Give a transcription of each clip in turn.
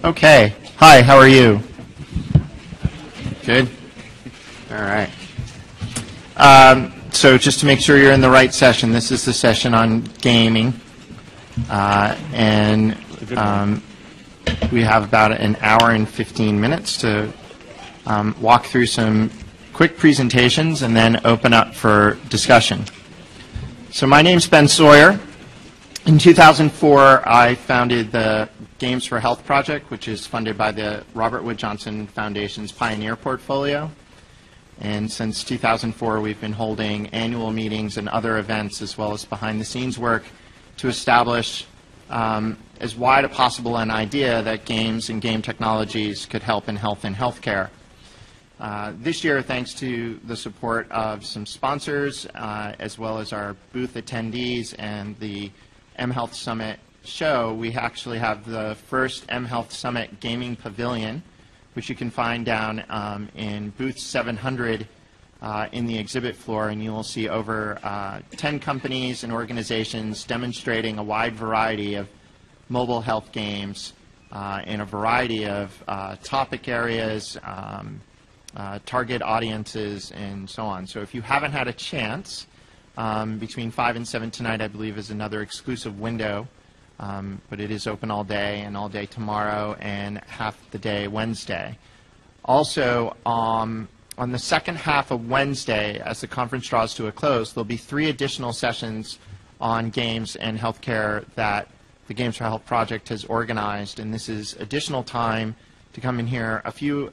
Okay. Hi, how are you? Good? All right. So just to make sure you're in the right session, this is the session on gaming. And we have about an hour and 15 minutes to walk through some quick presentations and then open up for discussion. So my name's Ben Sawyer. In 2004, I founded the Games for Health project, which is funded by the Robert Wood Johnson Foundation's Pioneer Portfolio. And since 2004, we've been holding annual meetings and other events, as well as behind-the-scenes work, to establish as wide a possible an idea that games and game technologies could help in health and healthcare. This year, thanks to the support of some sponsors, as well as our booth attendees and the mHealth Summit show, we actually have the first mHealth Summit Gaming Pavilion, which you can find down in booth 700 in the exhibit floor, and you will see over 10 companies and organizations demonstrating a wide variety of mobile health games in a variety of topic areas, target audiences, and so on. So if you haven't had a chance, between 5 and 7 tonight, I believe, is another exclusive window, but it is open all day and all day tomorrow and half the day Wednesday. Also, on the second half of Wednesday, as the conference draws to a close, there'll be 3 additional sessions on games and healthcare that the Games for Health project has organized, and this is additional time to come and hear a few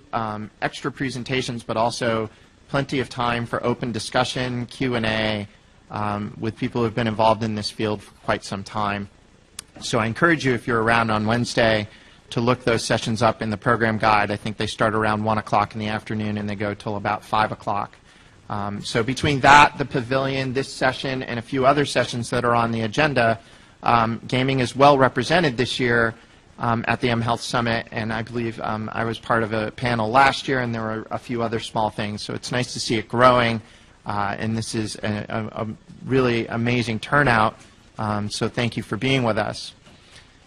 extra presentations, but also plenty of time for open discussion, Q&A, with people who have been involved in this field for quite some time. So I encourage you, if you're around on Wednesday, to look those sessions up in the program guide. I think they start around 1 o'clock in the afternoon and they go till about 5 o'clock. So between that, the pavilion, this session, and a few other sessions that are on the agenda, gaming is well represented this year at the mHealth Summit, and I believe I was part of a panel last year, and there were a few other small things. So it's nice to see it growing, and this is a really amazing turnout. So thank you for being with us.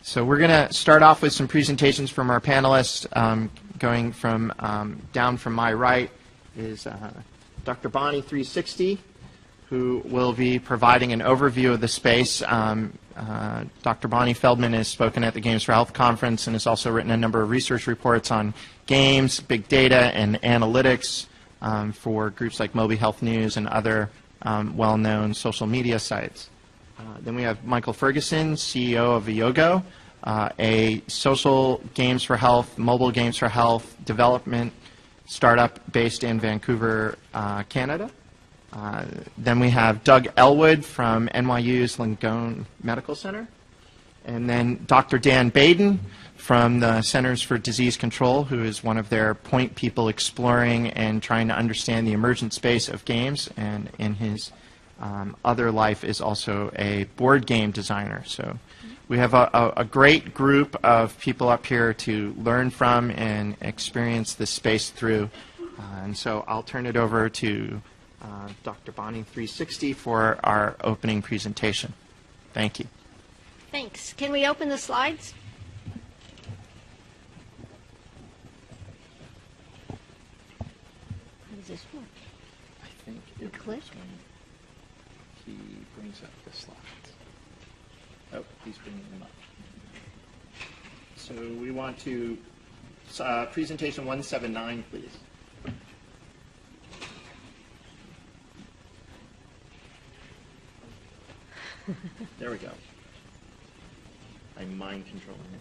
So we're going to start off with some presentations from our panelists. Going from down from my right is Dr. Bonnie 360, who will be providing an overview of the space. Dr. Bonnie Feldman has spoken at the Games for Health conference and has also written a number of research reports on games, big data, and analytics for groups like Moby Health News and other well-known social media sites. Then we have Michael Ferguson, CEO of Yogo, a social games for health, mobile games for health development startup based in Vancouver, Canada. Then we have Doug Elwood from NYU's Langone Medical Center. And then Dr. Dan Baden from the Centers for Disease Control, who is one of their point people exploring and trying to understand the emergent space of games, and in his other life is also a board game designer. So we have a great group of people up here to learn from and experience this space through. And so I'll turn it over to Dr. Bonnie 360 for our opening presentation. Thank you. Thanks. Can we open the slides? How does this work? I think it click? He brings up the slides. Oh, he's bringing them up. So we want to, presentation 179, please. There we go. I'm mind controlling it.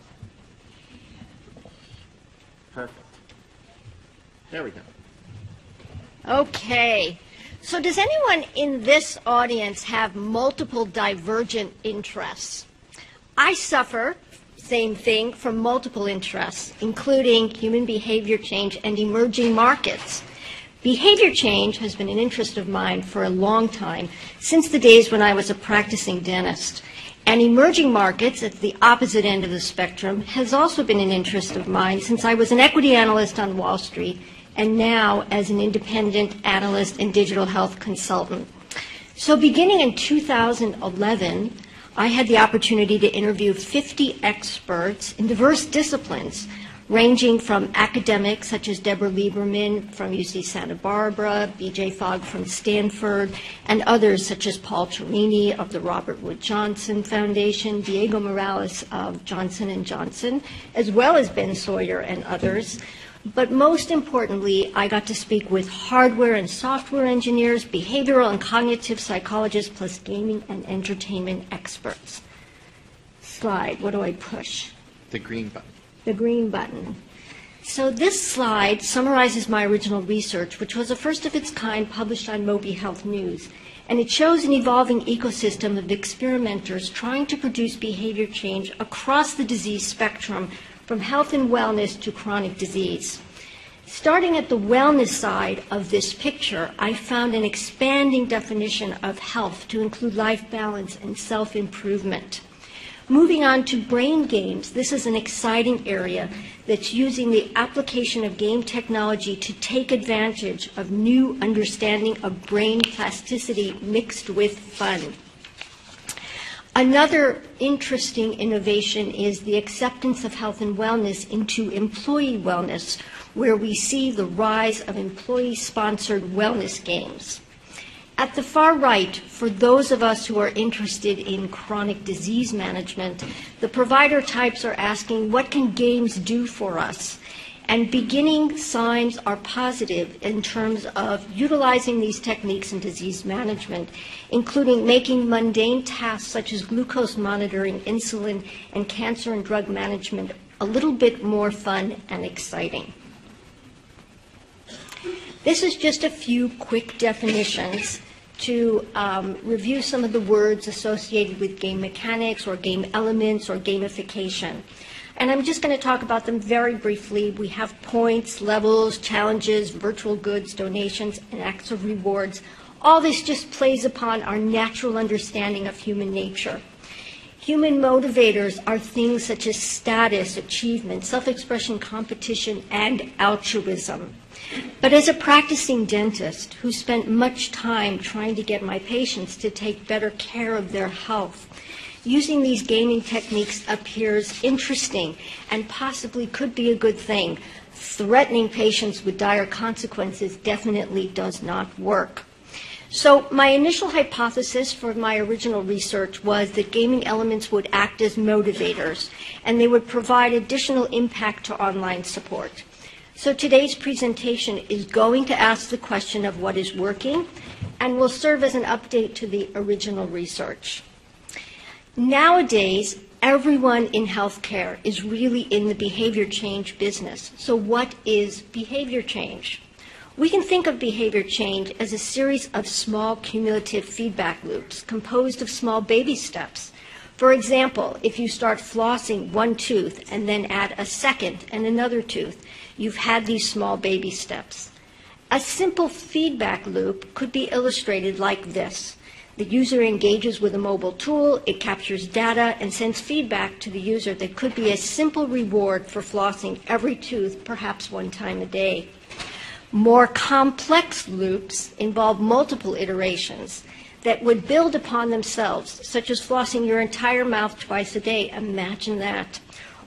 Perfect. There we go. Okay. So does anyone in this audience have multiple divergent interests? I suffer, same thing, from multiple interests, including human behavior change and emerging markets. Behavior change has been an interest of mine for a long time, since the days when I was a practicing dentist. And emerging markets, at the opposite end of the spectrum, has also been an interest of mine since I was an equity analyst on Wall Street and now as an independent analyst and digital health consultant. So beginning in 2011, I had the opportunity to interview 50 experts in diverse disciplines ranging from academics such as Deborah Lieberman from UC Santa Barbara, B.J. Fogg from Stanford, and others such as Paul Turini of the Robert Wood Johnson Foundation, Diego Morales of Johnson & Johnson, as well as Ben Sawyer and others. But most importantly, I got to speak with hardware and software engineers, behavioral and cognitive psychologists, plus gaming and entertainment experts. Slide, what do I push? The green button. The green button. So this slide summarizes my original research, which was the first of its kind published on mHealth News. And it shows an evolving ecosystem of experimenters trying to produce behavior change across the disease spectrum, from health and wellness to chronic disease. Starting at the wellness side of this picture, I found an expanding definition of health to include life balance and self-improvement. Moving on to brain games, this is an exciting area that's using the application of game technology to take advantage of new understanding of brain plasticity mixed with fun. Another interesting innovation is the acceptance of health and wellness into employee wellness, where we see the rise of employee-sponsored wellness games. At the far right, for those of us who are interested in chronic disease management, the provider types are asking, what can games do for us? And beginning signs are positive in terms of utilizing these techniques in disease management, including making mundane tasks such as glucose monitoring, insulin, and cancer and drug management a little bit more fun and exciting. This is just a few quick definitions to review some of the words associated with game mechanics or game elements or gamification. And I'm just going to talk about them very briefly. We have points, levels, challenges, virtual goods, donations, and acts of rewards. All this just plays upon our natural understanding of human nature. Human motivators are things such as status, achievement, self-expression, competition, and altruism. But as a practicing dentist who spent much time trying to get my patients to take better care of their health, using these gaming techniques appears interesting and possibly could be a good thing. Threatening patients with dire consequences definitely does not work. So my initial hypothesis for my original research was that gaming elements would act as motivators, and they would provide additional impact to online support. So today's presentation is going to ask the question of what is working and will serve as an update to the original research. Nowadays, everyone in healthcare is really in the behavior change business. So what is behavior change? We can think of behavior change as a series of small cumulative feedback loops composed of small baby steps. For example, if you start flossing one tooth and then add a second and another tooth, you've had these small baby steps. A simple feedback loop could be illustrated like this. The user engages with a mobile tool, it captures data, and sends feedback to the user that could be a simple reward for flossing every tooth, perhaps one time a day. More complex loops involve multiple iterations that would build upon themselves, such as flossing your entire mouth twice a day, imagine that,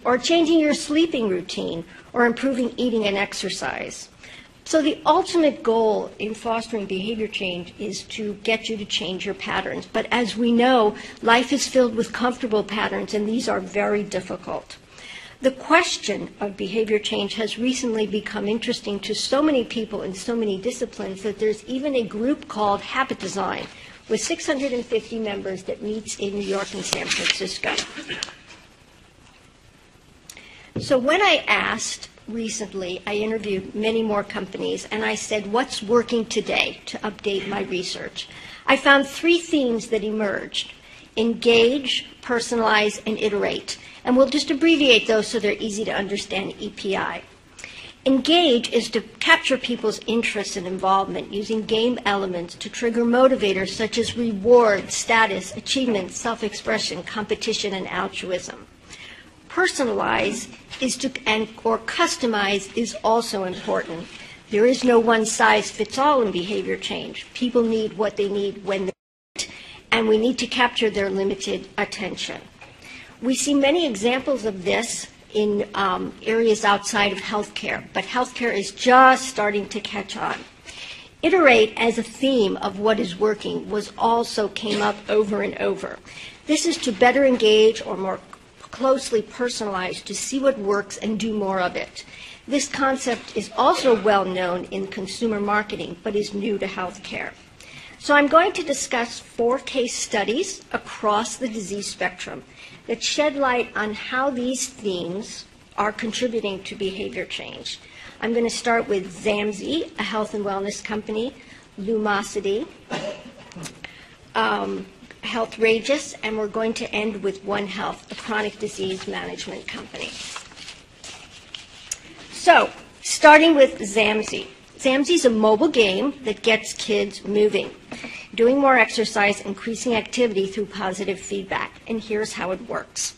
or changing your sleeping routine, or improving eating and exercise. So the ultimate goal in fostering behavior change is to get you to change your patterns. But as we know, life is filled with comfortable patterns, and these are very difficult. The question of behavior change has recently become interesting to so many people in so many disciplines that there's even a group called Habit Design with 650 members that meets in New York and San Francisco. So when I asked recently, I interviewed many more companies, and I said, what's working today to update my research? I found three themes that emerged: engage, personalize, and iterate. And we'll just abbreviate those so they're easy to understand, EPI. Engage is to capture people's interest and involvement using game elements to trigger motivators such as reward, status, achievement, self-expression, competition, and altruism. Personalize is to, or customize is also important. There is no one-size-fits-all in behavior change. People need what they need when they need it, and we need to capture their limited attention. We see many examples of this in areas outside of healthcare, but healthcare is just starting to catch on. Iterate as a theme of what is working also came up over and over. This is to better engage or more closely personalize, to see what works and do more of it. This concept is also well known in consumer marketing, but is new to healthcare. So I'm going to discuss 4 case studies across the disease spectrum that shed light on how these themes are contributing to behavior change. I'm going to start with Zamzi, a health and wellness company, Lumosity, Healthrageous, and we're going to end with One Health, a chronic disease management company. So, starting with Zamzi. Zamzi is a mobile game that gets kids moving, doing more exercise, increasing activity through positive feedback. And here's how it works.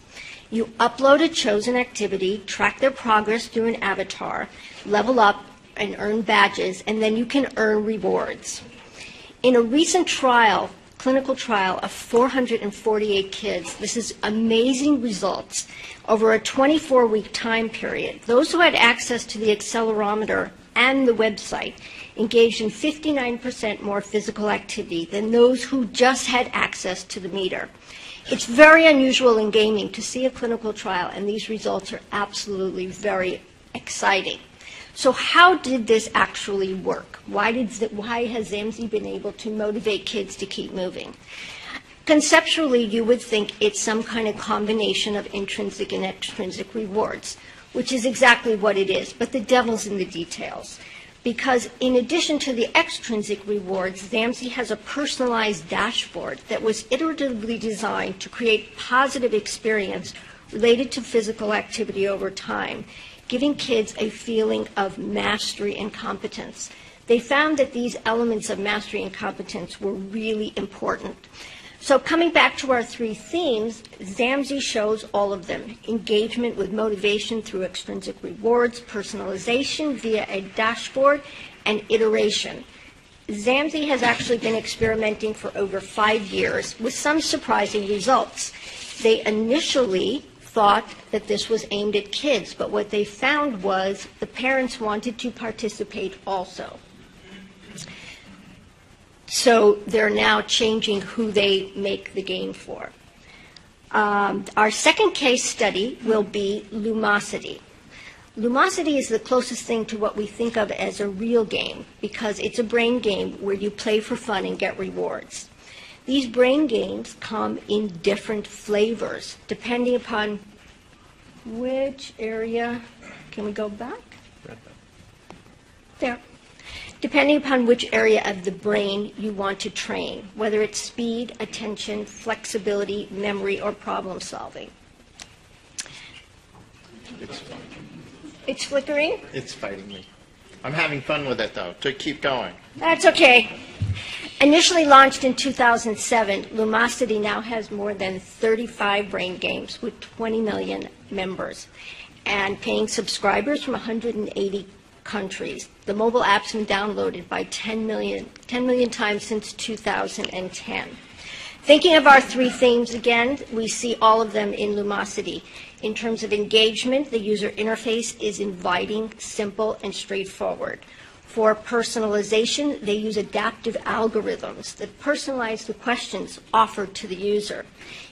You upload a chosen activity, track their progress through an avatar, level up and earn badges, and then you can earn rewards. In a recent trial, clinical trial of 448 kids, this is amazing results. Over a 24-week time period, those who had access to the accelerometer and the website engaged in 59% more physical activity than those who just had access to the meter. It's very unusual in gaming to see a clinical trial, and these results are absolutely very exciting. So how did this actually work? Why has Zamzi been able to motivate kids to keep moving? Conceptually, you would think it's some kind of combination of intrinsic and extrinsic rewards, which is exactly what it is, but the devil's in the details. Because in addition to the extrinsic rewards, Zamzi has a personalized dashboard that was iteratively designed to create positive experience related to physical activity over time, giving kids a feeling of mastery and competence. They found that these elements of mastery and competence were really important. So coming back to our 3 themes, Zamzi shows all of them: engagement with motivation through extrinsic rewards, personalization via a dashboard, and iteration. Zamzi has actually been experimenting for over 5 years with some surprising results. They initially thought that this was aimed at kids, but what they found was the parents wanted to participate also. So they're now changing who they make the game for. Our second case study will be Lumosity. Lumosity is the closest thing to what we think of as a real game, because it's a brain game where you play for fun and get rewards. These brain games come in different flavors, depending upon which area. Can we go back? There. Depending upon which area of the brain you want to train, whether it's speed, attention, flexibility, memory, or problem solving. It's flickering? It's fighting me. I'm having fun with it, though, so keep going. That's okay. Initially launched in 2007, Lumosity now has more than 35 brain games with 20 million members and paying subscribers from 180 countries. The mobile app's been downloaded by 10 million times since 2010. Thinking of our 3 themes again, we see all of them in Lumosity. In terms of engagement, the user interface is inviting, simple, and straightforward. For personalization, they use adaptive algorithms that personalize the questions offered to the user.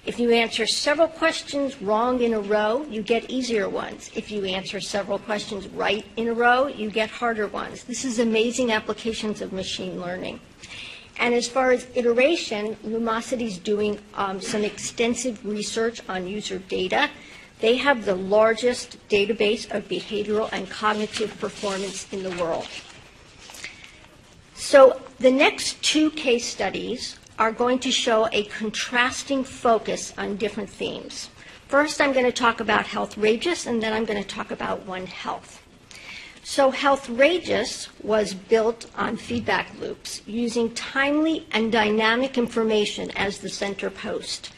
If you answer several questions wrong in a row, you get easier ones. If you answer several questions right in a row, you get harder ones. This is amazing applications of machine learning. And as far as iteration, Lumosity is doing some extensive research on user data. They have the largest database of behavioral and cognitive performance in the world. So the next 2 case studies are going to show a contrasting focus on different themes. First, I'm going to talk about Healthrageous, and then I'm going to talk about One Health. So Healthrageous was built on feedback loops, using timely and dynamic information as the center post.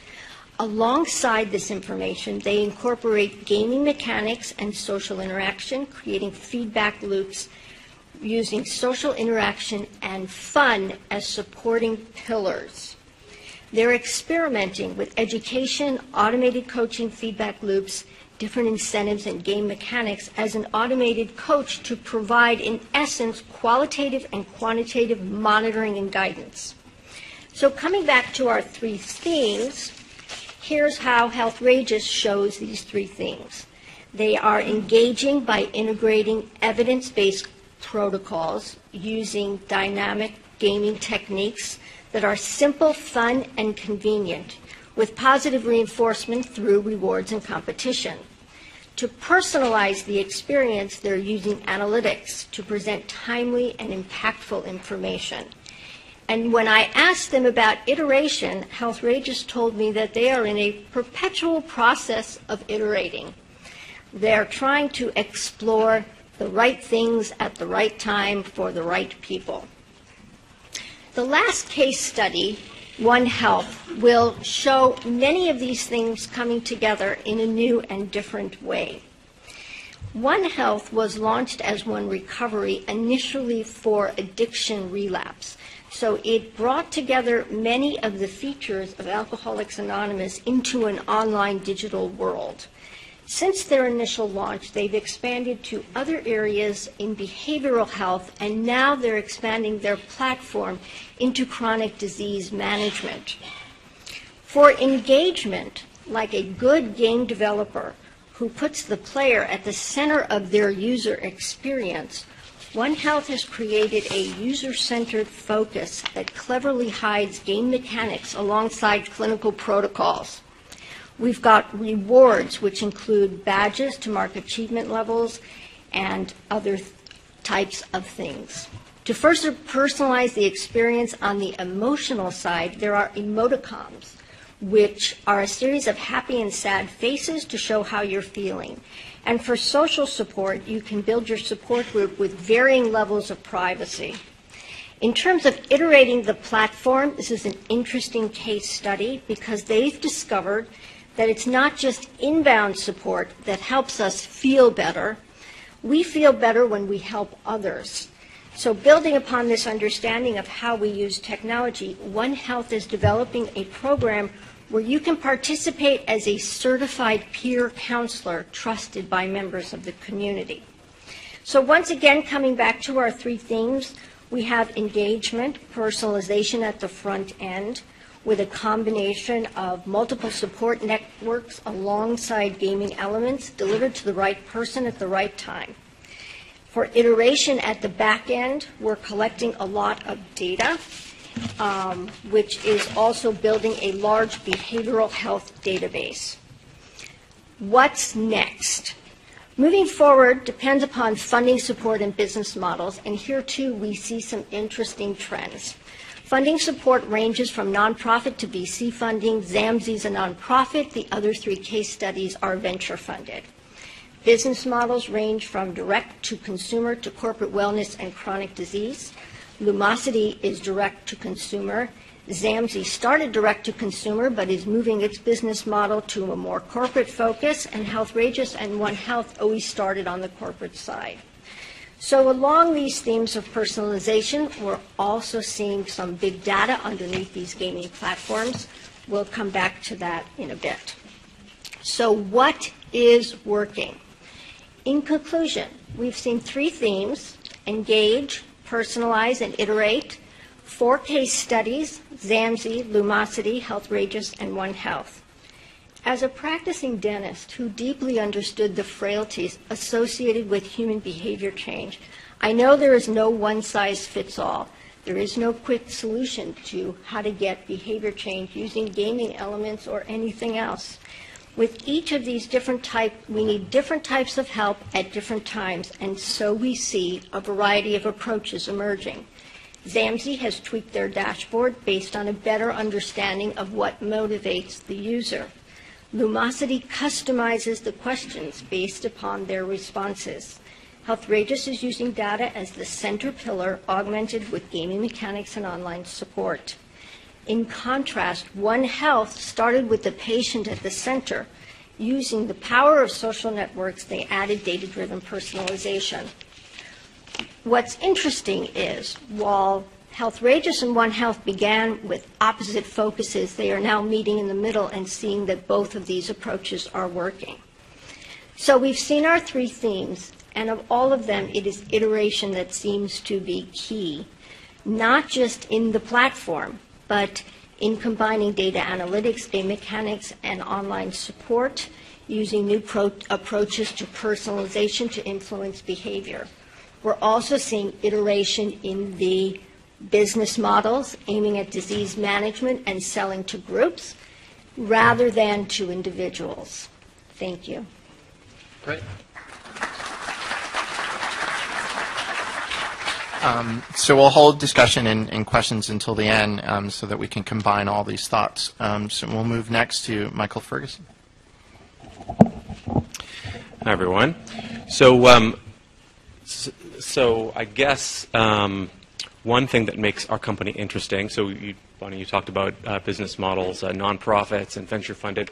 Alongside this information, they incorporate gaming mechanics and social interaction, creating feedback loops using social interaction and fun as supporting pillars. They're experimenting with education, automated coaching feedback loops, different incentives and game mechanics as an automated coach to provide, in essence, qualitative and quantitative monitoring and guidance. So coming back to our three themes, here's how Healthrageous shows these three things. They are engaging by integrating evidence-based protocols using dynamic gaming techniques that are simple, fun, and convenient, with positive reinforcement through rewards and competition. To personalize the experience, they're using analytics to present timely and impactful information. And when I asked them about iteration, Healthrageous told me that they are in a perpetual process of iterating. They're trying to explore the right things at the right time for the right people. The last case study, mHealth, will show many of these things coming together in a new and different way. mHealth was launched as One Recovery initially for addiction relapse. So it brought together many of the features of Alcoholics Anonymous into an online digital world. Since their initial launch, they've expanded to other areas in behavioral health, and now they're expanding their platform into chronic disease management. For engagement, like a good game developer who puts the player at the center of their user experience, mHealth has created a user-centered focus that cleverly hides game mechanics alongside clinical protocols. We've got rewards, which include badges to mark achievement levels and other types of things. To further personalize the experience on the emotional side, there are emoticons, which are a series of happy and sad faces to show how you're feeling. And for social support, you can build your support group with varying levels of privacy. In terms of iterating the platform, this is an interesting case study because they've discovered that it's not just inbound support that helps us feel better. We feel better when we help others. So building upon this understanding of how we use technology, mHealth is developing a program where you can participate as a certified peer counselor trusted by members of the community. So once again, coming back to our three themes, we have engagement, personalization at the front end, with a combination of multiple support networks alongside gaming elements delivered to the right person at the right time. For iteration at the back end, we're collecting a lot of data, which is also building a large behavioral health database. What's next? Moving forward depends upon funding support and business models, and here too we see some interesting trends. Funding support ranges from nonprofit to VC funding. ZAMZ is a nonprofit. The other three case studies are venture funded. Business models range from direct to consumer to corporate wellness and chronic disease. Lumosity is direct to consumer. ZAMZ started direct to consumer but is moving its business model to a more corporate focus, and Healthrageous and mHealth always started on the corporate side. So along these themes of personalization, we're also seeing some big data underneath these gaming platforms. We'll come back to that in a bit. So what is working? In conclusion, we've seen three themes: engage, personalize, and iterate. 4 case studies: ZAMZ, Lumosity, Healthrageous, and mHealth. As a practicing dentist who deeply understood the frailties associated with human behavior change, I know there is no one-size-fits-all. There is no quick solution to how to get behavior change using gaming elements or anything else. With each of these different types, we need different types of help at different times, and so we see a variety of approaches emerging. ZAMZ has tweaked their dashboard based on a better understanding of what motivates the user. Lumosity customizes the questions based upon their responses. Healthrageous is using data as the center pillar, augmented with gaming mechanics and online support. In contrast, mHealth started with the patient at the center. Using the power of social networks, they added data-driven personalization. What's interesting is, while Healthrageous and mHealth began with opposite focuses, they are now meeting in the middle and seeing that both of these approaches are working. So we've seen our three themes, and of all of them, it is iteration that seems to be key, not just in the platform, but in combining data analytics, data mechanics, and online support, using new approaches to personalization to influence behavior. We're also seeing iteration in the business models, aiming at disease management and selling to groups rather than to individuals. Thank you. Great. So we'll hold discussion and questions until the end so that we can combine all these thoughts. So we'll move next to Michael Ferguson. Hi, everyone. So, so I guess one thing that makes our company interesting, so Bonnie, you talked about business models, nonprofits and venture funded.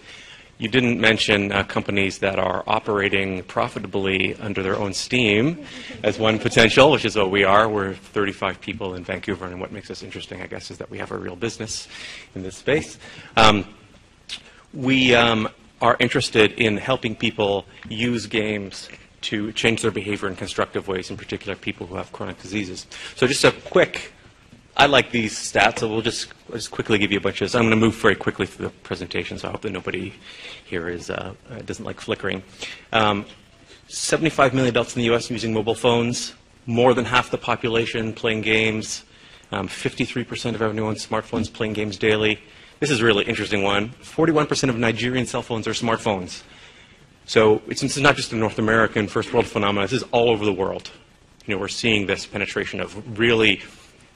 You didn't mention companies that are operating profitably under their own steam as one potential, which is what we are. We're 35 people in Vancouver, and what makes us interesting, I guess, is that we have a real business in this space. We are interested in helping people use games to change their behavior in constructive ways, in particular people who have chronic diseases. So just a quick, I like these stats, so I'll just quickly give you a bunch of this. I'm going to move very quickly through the presentation, so I hope that nobody here is doesn't like flickering. 75 million adults in the U.S. using mobile phones, more than half the population playing games, 53% of everyone on smartphones playing games daily. This is a really interesting one. 41% of Nigerian cell phones are smartphones. So this is not just a North American first world phenomenon. This is all over the world. You know, we're seeing this penetration of really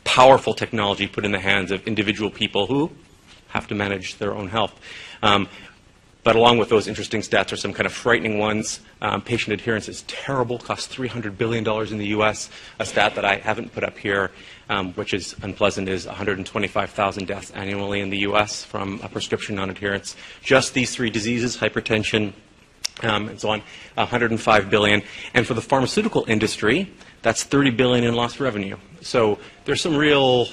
powerful technology put in the hands of individual people who have to manage their own health. But along with those interesting stats are some kind of frightening ones. Patient adherence is terrible, costs $300 billion in the U.S. A stat that I haven't put up here, which is unpleasant, is 125,000 deaths annually in the U.S. from prescription non-adherence. Just these three diseases, hypertension, and so on, 105 billion. And for the pharmaceutical industry, that's 30 billion in lost revenue. So there's some real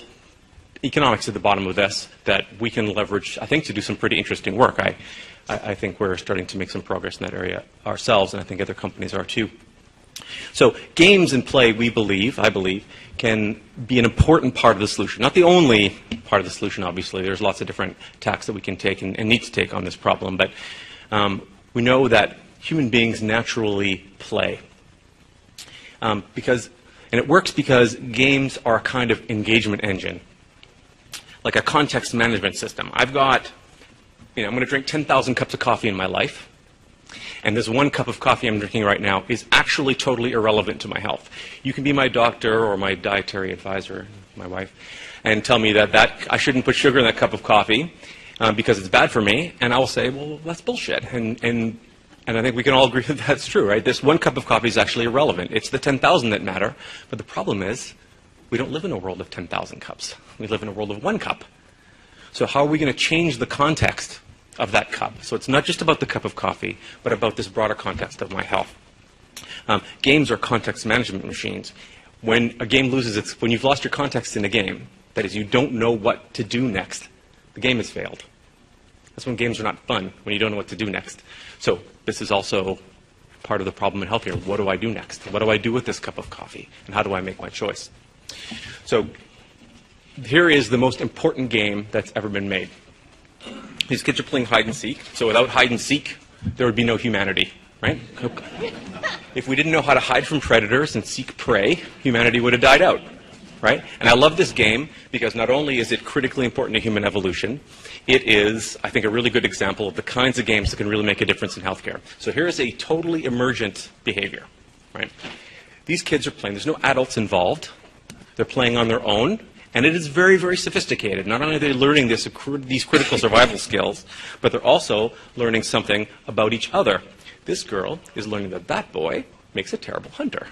economics at the bottom of this that we can leverage, I think, to do some pretty interesting work. I think we're starting to make some progress in that area ourselves, and I think other companies are too. So games and play, I believe, can be an important part of the solution. Not the only part of the solution, obviously. There's lots of different tacks that we can take and need to take on this problem. But we know that human beings naturally play. And it works because games are a kind of engagement engine, like a context management system. I've got, I'm going to drink 10,000 cups of coffee in my life, and this one cup of coffee I'm drinking right now is actually totally irrelevant to my health. You can be my doctor or my dietary advisor, my wife, and tell me that I shouldn't put sugar in that cup of coffee because it's bad for me, and I will say, well, that's bullshit. And I think we can all agree that that's true, right? This one cup of coffee is actually irrelevant. It's the 10,000 that matter. But the problem is we don't live in a world of 10,000 cups. We live in a world of one cup. So how are we going to change the context of that cup? So it's not just about the cup of coffee, but about this broader context of my health. Games are context management machines. When a game loses when you've lost your context in a game, that is, you don't know what to do next, the game has failed. That's when games are not fun, when you don't know what to do next. So this is also part of the problem in healthcare. What do I do next? What do I do with this cup of coffee? And how do I make my choice? So here is the most important game that's ever been made. These kids are playing hide and seek. So without hide and seek, there would be no humanity, right? If we didn't know how to hide from predators and seek prey, humanity would have died out, right? And I love this game because not only is it critically important to human evolution, it is, I think, a really good example of the kinds of games that can really make a difference in healthcare. So here is a totally emergent behavior, right? These kids are playing. There's no adults involved. They're playing on their own. And it is very, very sophisticated. Not only are they learning these critical survival skills, but they're also learning something about each other. This girl is learning that that boy makes a terrible hunter.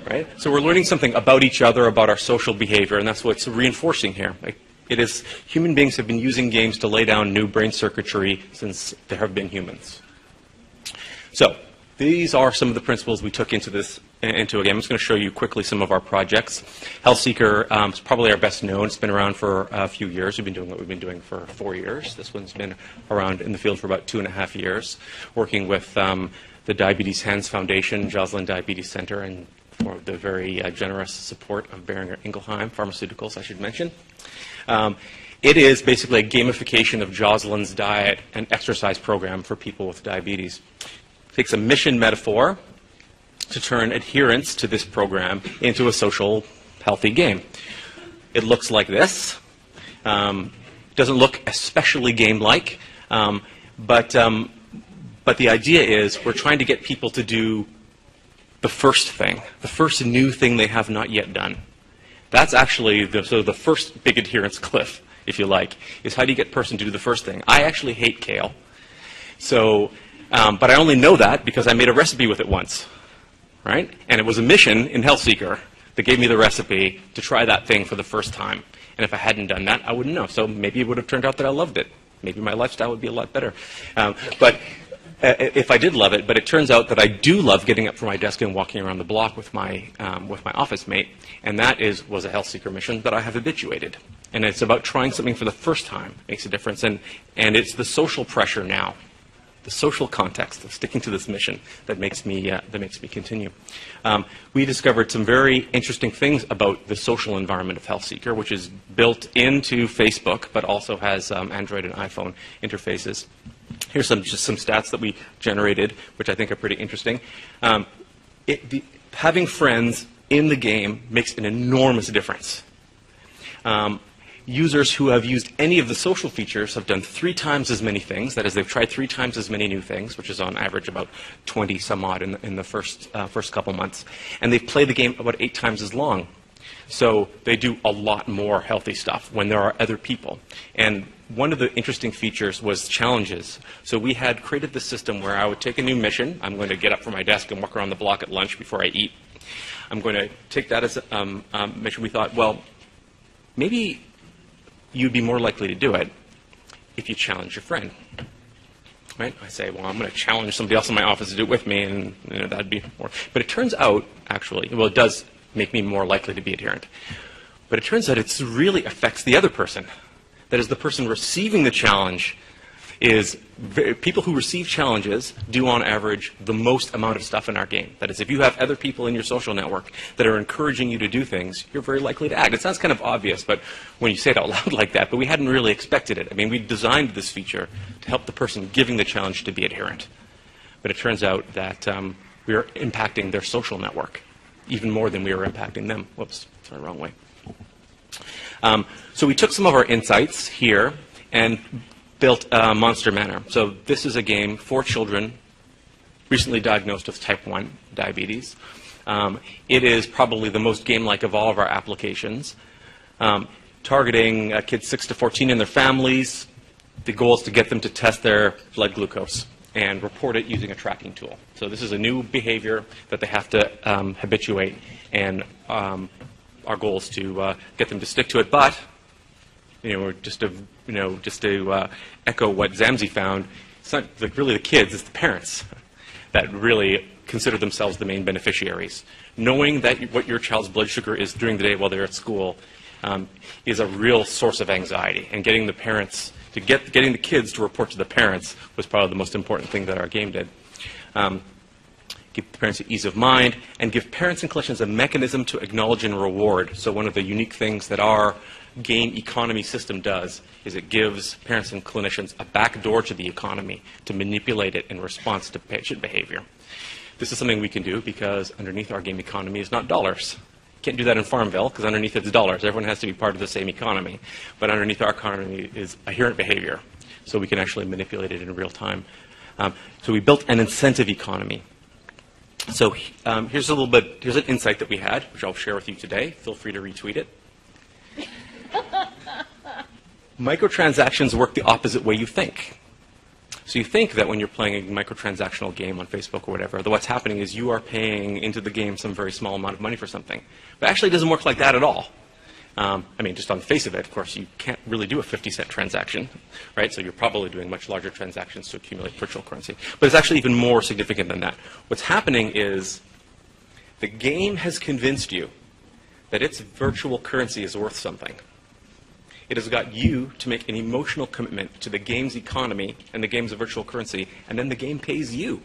Right? So we're learning something about each other, about our social behavior, and that's what's reinforcing here. It is, human beings have been using games to lay down new brain circuitry since there have been humans. So these are some of the principles we took into this into a game. I'm just going to show you quickly some of our projects. HealthSeeker is probably our best known. It's been around for a few years. We've been doing what we've been doing for 4 years. This one's been around in the field for about 2.5 years, working with the Diabetes Hands Foundation, Joslin Diabetes Center, and for the very generous support of Boehringer Ingelheim Pharmaceuticals, I should mention. It is basically a gamification of Joslin's diet and exercise program for people with diabetes. It takes a mission metaphor to turn adherence to this program into a social, healthy game. It looks like this. Doesn't look especially game-like, but the idea is we're trying to get people to do the first thing, the first new thing they have not yet done. That's actually the first big adherence cliff, if you like, is how do you get a person to do the first thing. I actually hate kale, so, but I only know that because I made a recipe with it once. Right? And it was a mission in HealthSeeker that gave me the recipe to try that thing for the first time. And if I hadn't done that, I wouldn't know. So maybe it would have turned out that I loved it. Maybe my lifestyle would be a lot better. But if I did love it, but it turns out that I do love getting up from my desk and walking around the block with my office mate. And that was a HealthSeeker mission that I have habituated. And it's about trying something for the first time makes a difference. And it's the social pressure now, the social context of sticking to this mission that makes me continue. We discovered some very interesting things about the social environment of HealthSeeker, which is built into Facebook, but also has Android and iPhone interfaces. Here's just some stats that we generated, which I think are pretty interesting. Having friends in the game makes an enormous difference. Users who have used any of the social features have done 3 times as many things. That is, they've tried 3 times as many new things, which is on average about 20 some odd in the first couple months. And they've played the game about 8 times as long. So they do a lot more healthy stuff when there are other people. And one of the interesting features was challenges. So we had created this system where I would take a new mission. I'm going to get up from my desk and walk around the block at lunch before I eat. I'm going to take that as a mission. We thought, well, maybe you'd be more likely to do it if you challenge your friend. Right? I say, well, I'm going to challenge somebody else in my office to do it with me, and that'd be more. But it turns out, actually, well, it does make me more likely to be adherent. But it turns out it really affects the other person. That is, the person receiving the challenge is people who receive challenges do on average the most amount of stuff in our game. That is, if you have other people in your social network that are encouraging you to do things, you're very likely to act. It sounds kind of obvious, but when you say it out loud like that, but we hadn't really expected it. I mean, we designed this feature to help the person giving the challenge to be adherent. But it turns out that we are impacting their social network even more than we were impacting them. Whoops, sorry, wrong way. So we took some of our insights here and built Monster Manor. So this is a game for children recently diagnosed with type 1 diabetes. It is probably the most game-like of all of our applications. Targeting kids 6 to 14 and their families. The goal is to get them to test their blood glucose and report it using a tracking tool. So this is a new behavior that they have to habituate, and our goal is to get them to stick to it. But just to echo what Zamzi found, it's not really the kids, it's the parents that really consider themselves the main beneficiaries. Knowing that what your child's blood sugar is during the day while they're at school is a real source of anxiety. And getting the parents getting the kids to report to the parents was probably the most important thing that our game did. Give the parents ease of mind, and give parents and clinicians a mechanism to acknowledge and reward. So one of the unique things that our game economy system does is it gives parents and clinicians a back door to the economy to manipulate it in response to patient behavior. This is something we can do because underneath our game economy is not dollars. Can't do that in Farmville because underneath it's dollars. Everyone has to be part of the same economy. But underneath our economy is adherent behavior. So we can actually manipulate it in real time. So we built an incentive economy. So here's an insight that we had, which I'll share with you today. Feel free to retweet it. Microtransactions work the opposite way you think. So you think that when you're playing a microtransactional game on Facebook or whatever, that what's happening is you are paying into the game some very small amount of money for something. But actually it doesn't work like that at all. I mean, just on the face of it, of course, you can't really do a 50-cent transaction, right? So you're probably doing much larger transactions to accumulate virtual currency. But it's actually even more significant than that. What's happening is The game has convinced you that its virtual currency is worth something. It has got you to make an emotional commitment to the game's economy and the game's virtual currency, and then the game pays you.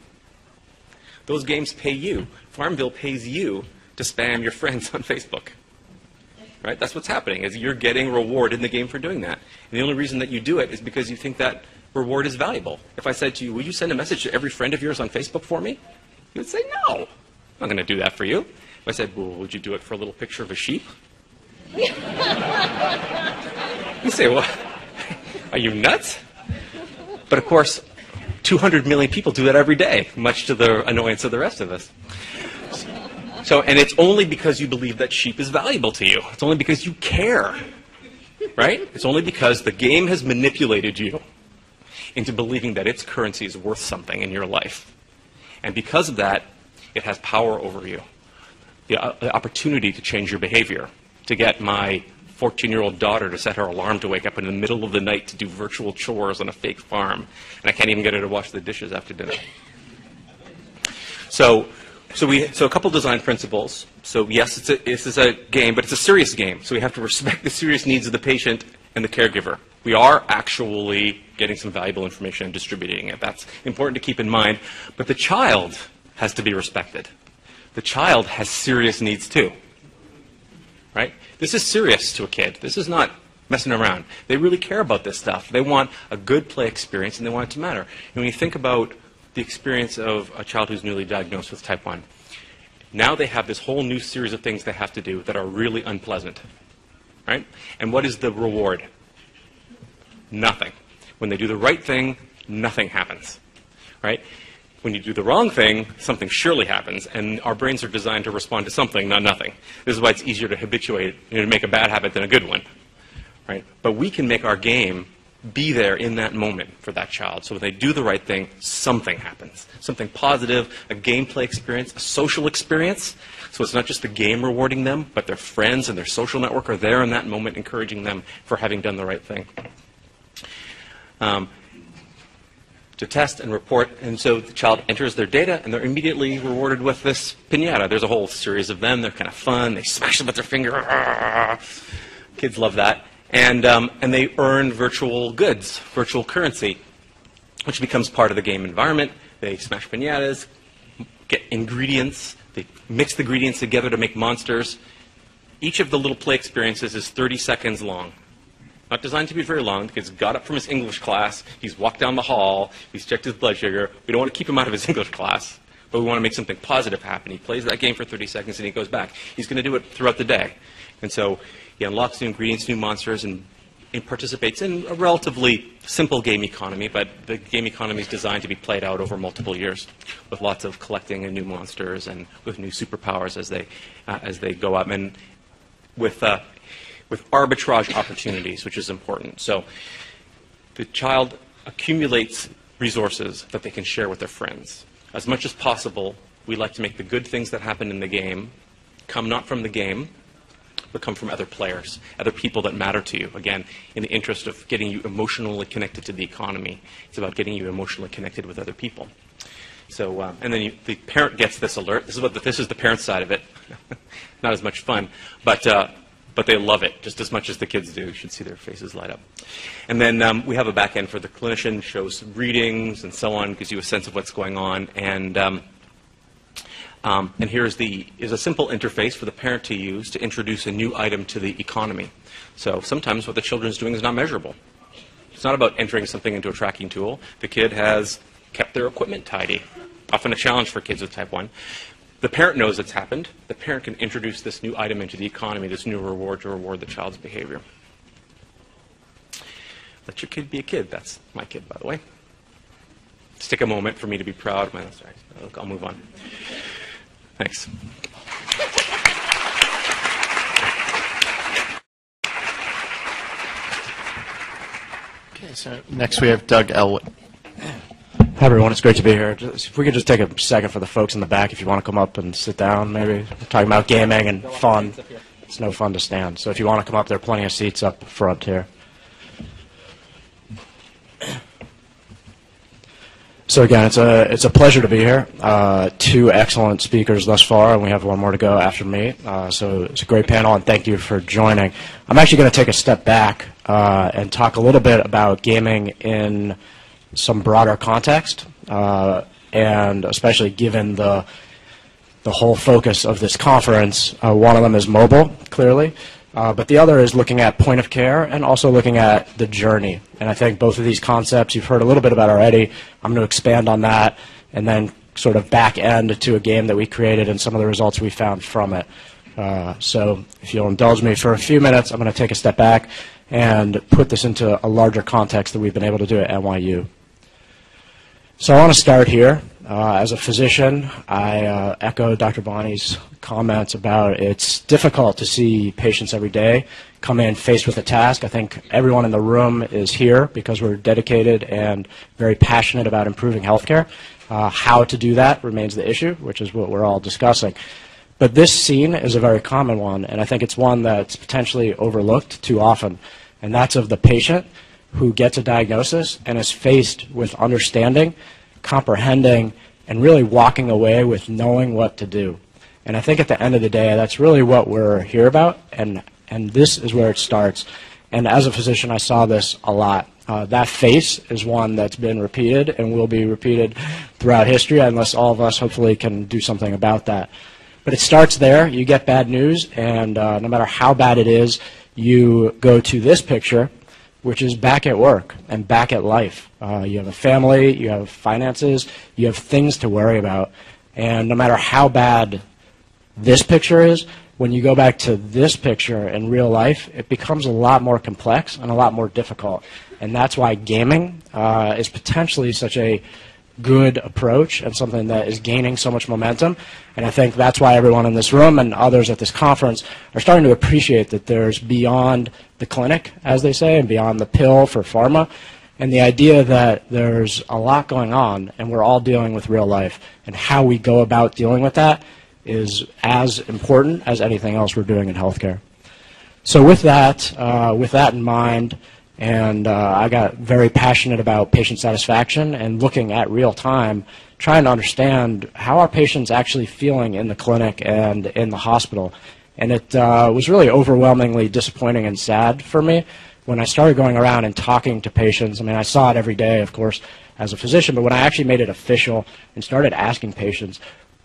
Those games pay you. Farmville pays you to spam your friends on Facebook. Right? That's what's happening, is you're getting reward in the game for doing that. And the only reason that you do it is because you think that reward is valuable. If I said to you, will you send a message to every friend of yours on Facebook for me? You would say, no, I'm not going to do that for you. If I said, well, would you do it for a little picture of a sheep? You say, well, are you nuts? But of course, 200 million people do that every day, much to the annoyance of the rest of us. So, and it's only because you believe that sheep is valuable to you. It's only because you care, right? It's only because the game has manipulated you into believing that its currency is worth something in your life. And because of that, it has power over you. The opportunity to change your behavior, to get my 14-year-old daughter to set her alarm to wake up in the middle of the night to do virtual chores on a fake farm, and I can't even get her to wash the dishes after dinner. So a couple design principles. So yes, this is a game, but it's a serious game. So we have to respect the serious needs of the patient and the caregiver. We are actually getting some valuable information and distributing it. That's important to keep in mind. But the child has to be respected. The child has serious needs too. Right? This is serious to a kid. This is not messing around. They really care about this stuff. They want a good play experience, and they want it to matter. And when you think about the experience of a child who's newly diagnosed with type 1, now they have this whole new series of things they have to do that are really unpleasant. Right? And what is the reward? Nothing. When they do the right thing, nothing happens. Right? When you do the wrong thing, something surely happens, and our brains are designed to respond to something, not nothing. This is why it's easier to habituate, to make a bad habit than a good one. Right? But we can make our game be there in that moment for that child. So when they do the right thing, something happens. Something positive, a gameplay experience, a social experience. So it's not just the game rewarding them, but their friends and their social network are there in that moment encouraging them for having done the right thing. To test and report, and so the child enters their data, and they're immediately rewarded with this piñata. There's a whole series of them. They're kind of fun. They smash them with their finger. Kids love that. And they earn virtual goods, virtual currency, which becomes part of the game environment. They smash piñatas, get ingredients. They mix the ingredients together to make monsters. Each of the little play experiences is 30 seconds long. Not designed to be very long. The kid's got up from his English class. He's walked down the hall. He's checked his blood sugar. We don't want to keep him out of his English class, but we want to make something positive happen. He plays that game for 30 seconds, and he goes back. He's going to do it throughout the day. And so he unlocks new ingredients, new monsters, and participates in a relatively simple game economy, but the game economy is designed to be played out over multiple years with lots of collecting and new monsters and with new superpowers as they go up. And with arbitrage opportunities, which is important. So the child accumulates resources that they can share with their friends. As much as possible, we like to make the good things that happen in the game come not from the game, but come from other players, other people that matter to you. Again, in the interest of getting you emotionally connected to the economy. It's about getting you emotionally connected with other people. So, and then the parent gets this alert. This is the parent side of it. Not as much fun, but they love it just as much as the kids do. You should see their faces light up. And then we have a back end for the clinician, shows readings and so on, gives you a sense of what's going on. And here's a simple interface for the parent to use to introduce a new item to the economy. So sometimes what the children's doing is not measurable. It's not about entering something into a tracking tool. The kid has kept their equipment tidy, often a challenge for kids with type 1. The parent knows it's happened. The parent can introduce this new item into the economy, this new reward to reward the child's behavior. Let your kid be a kid. That's my kid, by the way. Just take a moment for me to be proud. Sorry, I'll move on. Thanks. Okay, so next we have Doug Elwood. Hi, everyone. It's great to be here. If we could just take a second for the folks in the back, if you want to come up and sit down, maybe. We're talking about gaming and fun. It's no fun to stand. So if you want to come up, there are plenty of seats up front here. So again, it's a pleasure to be here. Two excellent speakers thus far, and we have one more to go after me. So it's a great panel, and thank you for joining. I'm actually going to take a step back and talk a little bit about gaming in some broader context, and especially given the whole focus of this conference. One of them is mobile, clearly. But the other is looking at point of care and also looking at the journey. And I think both of these concepts you've heard a little bit about already. I'm going to expand on that and then sort of back end to a game that we created and some of the results we found from it. So if you'll indulge me for a few minutes, I'm going to take a step back and put this into a larger context that we've been able to do at NYU. So I want to start here. As a physician, I echo Dr. Bonnie's comments about it's difficult to see patients every day come in faced with a task. I think everyone in the room is here because we're dedicated and very passionate about improving healthcare. How to do that remains the issue, which is what we're all discussing. But this scene is a very common one, and I think it's one that's potentially overlooked too often, and that's of the patient who gets a diagnosis and is faced with understanding, comprehending, and really walking away with knowing what to do. And I think at the end of the day, that's really what we're here about, and this is where it starts. And as a physician, I saw this a lot. That face is one that's been repeated and will be repeated throughout history unless all of us hopefully can do something about that. But it starts there. You get bad news, and no matter how bad it is, you go to this picture, which is back at work and back at life. You have a family, you have finances, you have things to worry about. And no matter how bad this picture is, when you go back to this picture in real life, it becomes a lot more complex and a lot more difficult. And that's why gaming is potentially such a good approach and something that is gaining so much momentum. And I think that's why everyone in this room and others at this conference are starting to appreciate that there's beyond the clinic, as they say, and beyond the pill for pharma, and the idea that there's a lot going on and we're all dealing with real life, and how we go about dealing with that is as important as anything else we're doing in healthcare. So with that in mind, and I got very passionate about patient satisfaction and looking at real time, trying to understand how are patients actually feeling in the clinic and in the hospital. And it was really overwhelmingly disappointing and sad for me when I started going around and talking to patients. I mean, I saw it every day, of course, as a physician, but when I actually made it official and started asking patients,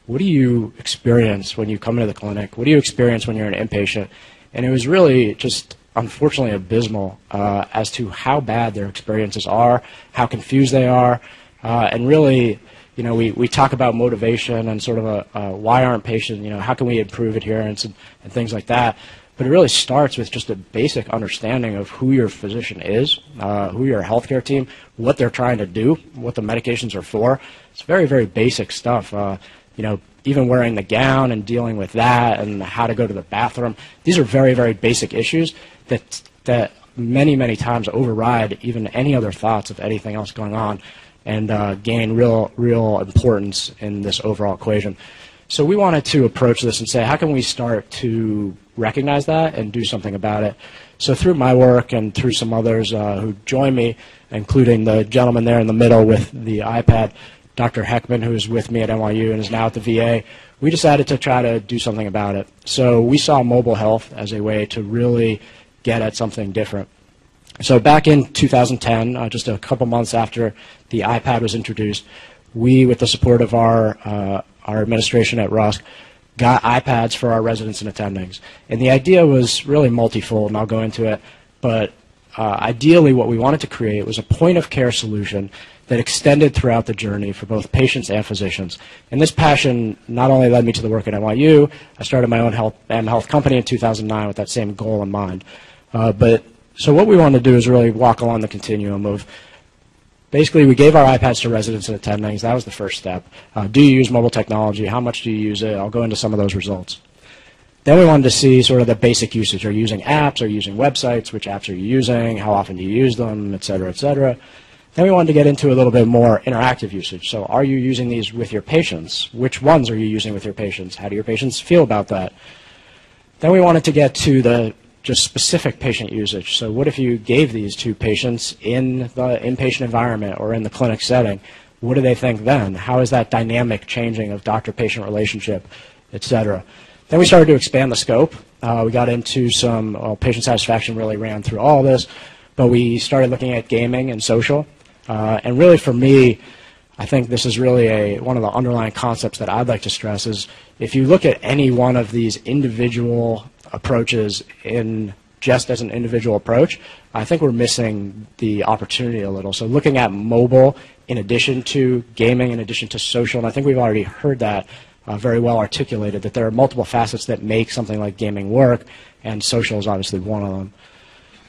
what do you experience when you come into the clinic? What do you experience when you're an inpatient? And it was really just unfortunately abysmal as to how bad their experiences are, how confused they are, and really, you know, we talk about motivation and sort of why aren't patients, you know, how can we improve adherence and things like that. But it really starts with just a basic understanding of who your physician is, who your healthcare team, what they're trying to do, what the medications are for. It's very, very basic stuff. You know, even wearing the gown and dealing with that and how to go to the bathroom. These are very, very basic issues that many, many times override even any other thoughts of anything else going on and gain real importance in this overall equation. So we wanted to approach this and say, how can we start to recognize that and do something about it? So through my work and through some others who join me, including the gentleman there in the middle with the iPad, Dr. Heckman, who is with me at NYU and is now at the VA, we decided to try to do something about it. So we saw mobile health as a way to really get at something different. So back in 2010, just a couple months after the iPad was introduced, we, with the support of our administration at Rusk, got iPads for our residents and attendings. And the idea was really multifold, and I'll go into it. But ideally, what we wanted to create was a point-of-care solution that extended throughout the journey for both patients and physicians. And this passion not only led me to the work at NYU, I started my own mHealth company in 2009 with that same goal in mind. So what we wanted to do is really walk along the continuum of, basically we gave our iPads to residents and attendings. That was the first step. Do you use mobile technology? How much do you use it? I'll go into some of those results. Then we wanted to see sort of the basic usage. Are you using apps? Are you using websites? Which apps are you using? How often do you use them? Et cetera, et cetera. Then we wanted to get into a little bit more interactive usage. So are you using these with your patients? Which ones are you using with your patients? How do your patients feel about that? Then we wanted to get to the just specific patient usage. So what if you gave these to patients in the inpatient environment or in the clinic setting? what do they think then? How is that dynamic changing of doctor-patient relationship, et cetera? Then we started to expand the scope. We got into some patient satisfaction really ran through all of this, but we started looking at gaming and social. And really for me, I think this is really one of the underlying concepts that I'd like to stress is if you look at any one of these individual approaches just as an individual approach, I think we're missing the opportunity a little. So looking at mobile in addition to gaming, in addition to social, and I think we've already heard that very well articulated, that there are multiple facets that make something like gaming work, and social is obviously one of them.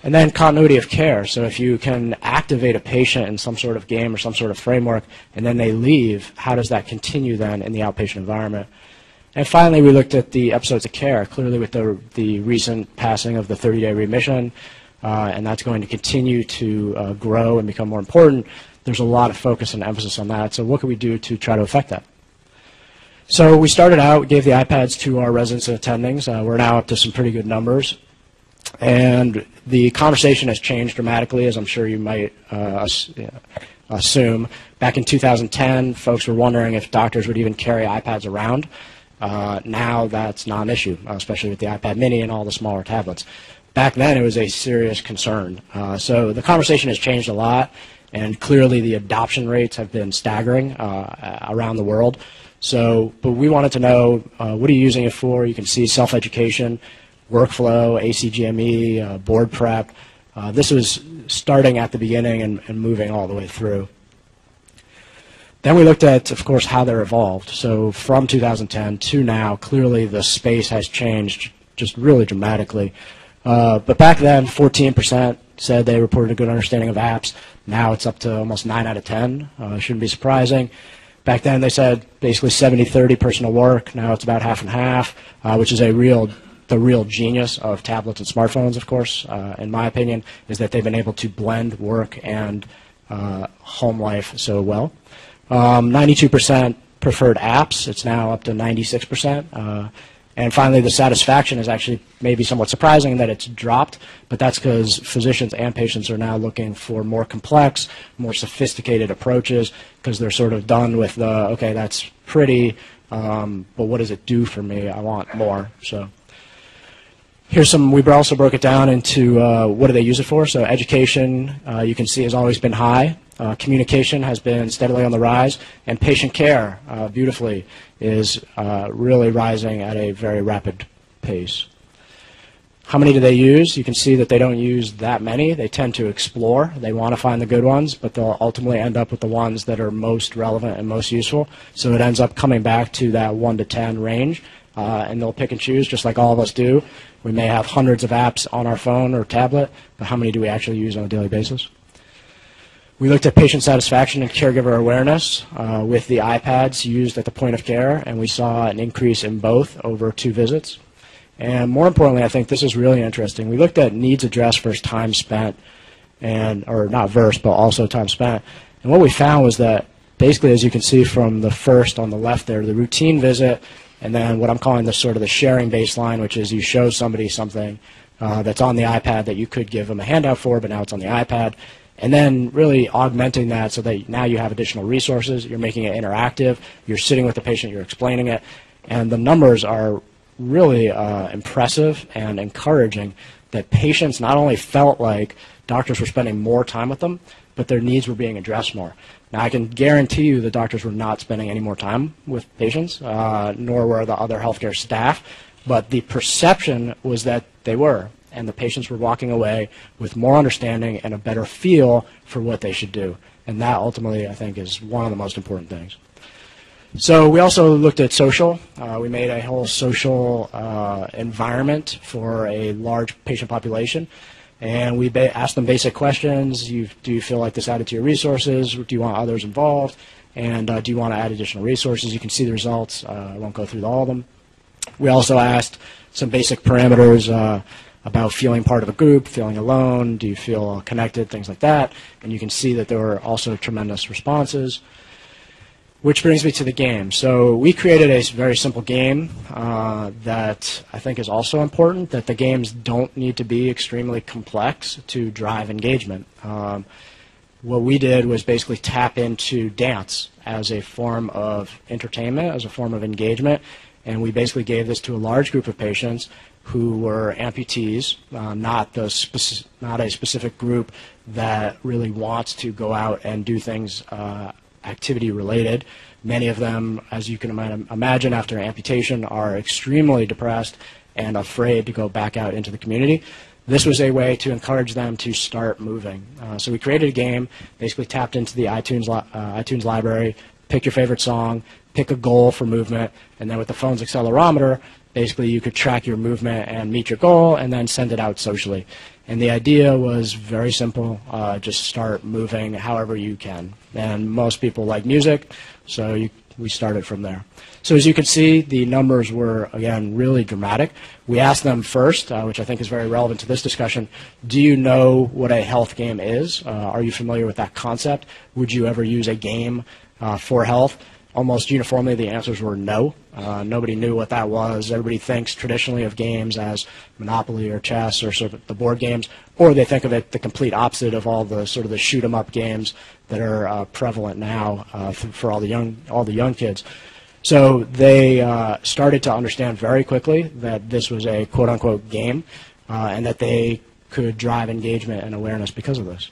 And then continuity of care. So if you can activate a patient in some sort of game or some sort of framework, and then they leave, how does that continue then in the outpatient environment? And finally, we looked at the episodes of care, clearly with the recent passing of the 30-day remission, and that's going to continue to grow and become more important. There's a lot of focus and emphasis on that. So what can we do to try to affect that? So we started out, we gave the iPads to our residents and attendings. We're now up to some pretty good numbers. And the conversation has changed dramatically, as I'm sure you might assume. Back in 2010, folks were wondering if doctors would even carry iPads around. Now that's not an issue, especially with the iPad mini and all the smaller tablets. Back then, it was a serious concern. So the conversation has changed a lot, and clearly the adoption rates have been staggering around the world. So, but we wanted to know, what are you using it for? You can see self-education, workflow, ACGME, board prep. This was starting at the beginning and moving all the way through. Then we looked at, of course, how they're evolved. So from 2010 to now, clearly the space has changed just really dramatically. But back then, 14% said they reported a good understanding of apps. Now it's up to almost 9 out of 10. Shouldn't be surprising. Back then they said basically 70-30 personal work. Now it's about half and half, which is the real genius of tablets and smartphones, of course, in my opinion, is that they've been able to blend work and home life so well. 92% preferred apps. It's now up to 96%. And finally, the satisfaction is actually maybe somewhat surprising in that it's dropped, but that's because physicians and patients are now looking for more complex, more sophisticated approaches because they're sort of done with the, okay, that's pretty, but what does it do for me? I want more. So here's we also broke it down into what do they use it for. So education, you can see, has always been high. Communication has been steadily on the rise, and patient care, beautifully, is really rising at a very rapid pace. How many do they use? You can see that they don't use that many. They tend to explore. They want to find the good ones, but they'll ultimately end up with the ones that are most relevant and most useful. So it ends up coming back to that 1 to 10 range, and they'll pick and choose just like all of us do. We may have hundreds of apps on our phone or tablet, but how many do we actually use on a daily basis? We looked at patient satisfaction and caregiver awareness with the iPads used at the point of care, and we saw an increase in both over 2 visits. And more importantly, I think this is really interesting. We looked at needs addressed versus time spent, or not versus, but also time spent. And what we found was that basically, as you can see from the first on the left there, the routine visit, and then what I'm calling the sort of the sharing baseline, which is you show somebody something that's on the iPad that you could give them a handout for, but now it's on the iPad. And then really augmenting that so that now you have additional resources, you're making it interactive, you're sitting with the patient, you're explaining it, and the numbers are really impressive and encouraging that patients not only felt like doctors were spending more time with them, but their needs were being addressed more. Now, I can guarantee you the doctors were not spending any more time with patients, nor were the other healthcare staff, but the perception was that they were. And the patients were walking away with more understanding and a better feel for what they should do. And that ultimately, I think, is one of the most important things. So we also looked at social. We made a whole social environment for a large patient population. And we asked them basic questions. Do you feel like this added to your resources? Do you want others involved? And do you want to add additional resources? You can see the results. I won't go through all of them. We also asked some basic parameters about feeling part of a group, feeling alone, do you feel connected, things like that. And you can see that there were also tremendous responses. Which brings me to the game. So we created a very simple game that I think is also important, that the games don't need to be extremely complex to drive engagement. what we did was basically tap into dance as a form of entertainment, as a form of engagement, and we basically gave this to a large group of patients who were amputees, not a specific group that really wants to go out and do things activity related. Many of them, as you can imagine, after amputation are extremely depressed and afraid to go back out into the community. This was a way to encourage them to start moving. So we created a game, basically tapped into the iTunes library, pick your favorite song, pick a goal for movement, and then with the phone's accelerometer, basically you could track your movement and meet your goal and then send it out socially. And the idea was very simple, just start moving however you can. And most people like music, so we started from there. So as you can see, the numbers were, again, really dramatic. We asked them first, which I think is very relevant to this discussion, do you know what a health game is? Are you familiar with that concept? Would you ever use a game for health? Almost uniformly, the answers were no. Nobody knew what that was. Everybody thinks traditionally of games as Monopoly or chess or sort of the board games, or they think of it the complete opposite of all the sort of the shoot-'em-up games that are prevalent now for all the young kids. So they started to understand very quickly that this was a quote-unquote game and that they could drive engagement and awareness because of this.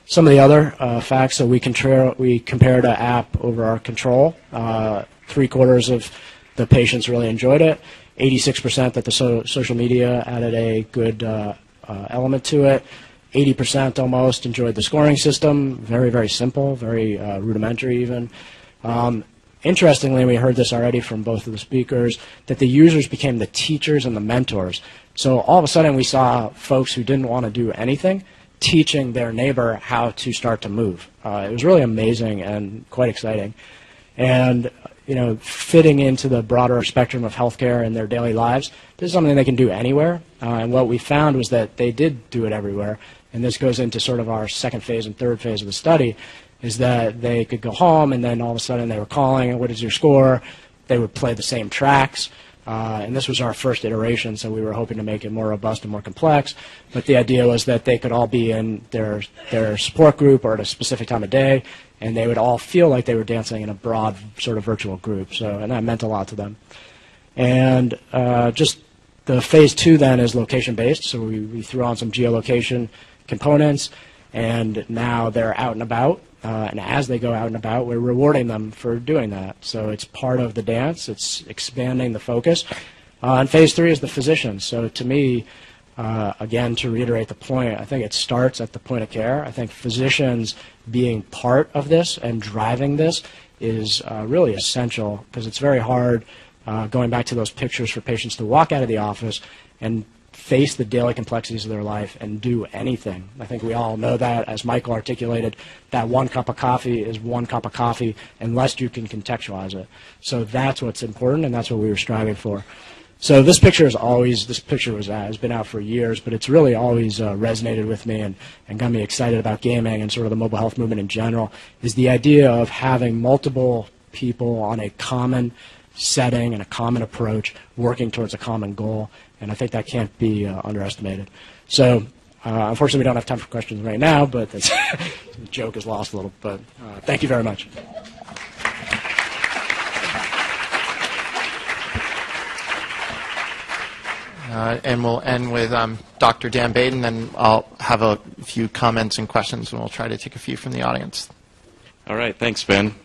Some of the other facts, so we compared an app over our control. 3/4 of the patients really enjoyed it. 86% that the social media added a good element to it. 80% almost enjoyed the scoring system. Very, very simple, very rudimentary even. Interestingly, we heard this already from both of the speakers, that the users became the teachers and the mentors. So all of a sudden we saw folks who didn't want to do anything teaching their neighbor how to start to move. It was really amazing and quite exciting. And fitting into the broader spectrum of healthcare in their daily lives, this is something they can do anywhere. And what we found was that they did do it everywhere. And this goes into sort of our second phase and third phase of the study, is that they could go home and then all of a sudden they were calling, what is your score? They would play the same tracks. And this was our first iteration, so we were hoping to make it more robust and more complex. But the idea was that they could all be in their support group or at a specific time of day, and they would all feel like they were dancing in a broad sort of virtual group. And that meant a lot to them. And just the phase 2 then is location-based, so we threw on some geolocation components, and now they're out and about. And as they go out and about, we're rewarding them for doing that. So it's part of the dance. It's expanding the focus. And phase 3 is the physician. So to me, again, to reiterate the point, I think it starts at the point of care. I think physicians being part of this and driving this is really essential, because it's very hard, going back to those pictures, for patients to walk out of the office and face the daily complexities of their life and do anything. I think we all know that, as Michael articulated, that one cup of coffee is one cup of coffee unless you can contextualize it. So that's what's important, and that's what we were striving for. So this picture has been out for years, but it's really always resonated with me and got me excited about gaming and sort of the mobile health movement in general, is the idea of having multiple people on a common setting and a common approach working towards a common goal. And I think that can't be underestimated. So unfortunately, we don't have time for questions right now, but the joke is lost a little. But thank you very much. And we'll end with Dr. Dan Baden, and I'll have a few comments and questions, and we'll try to take a few from the audience. All right, thanks, Ben.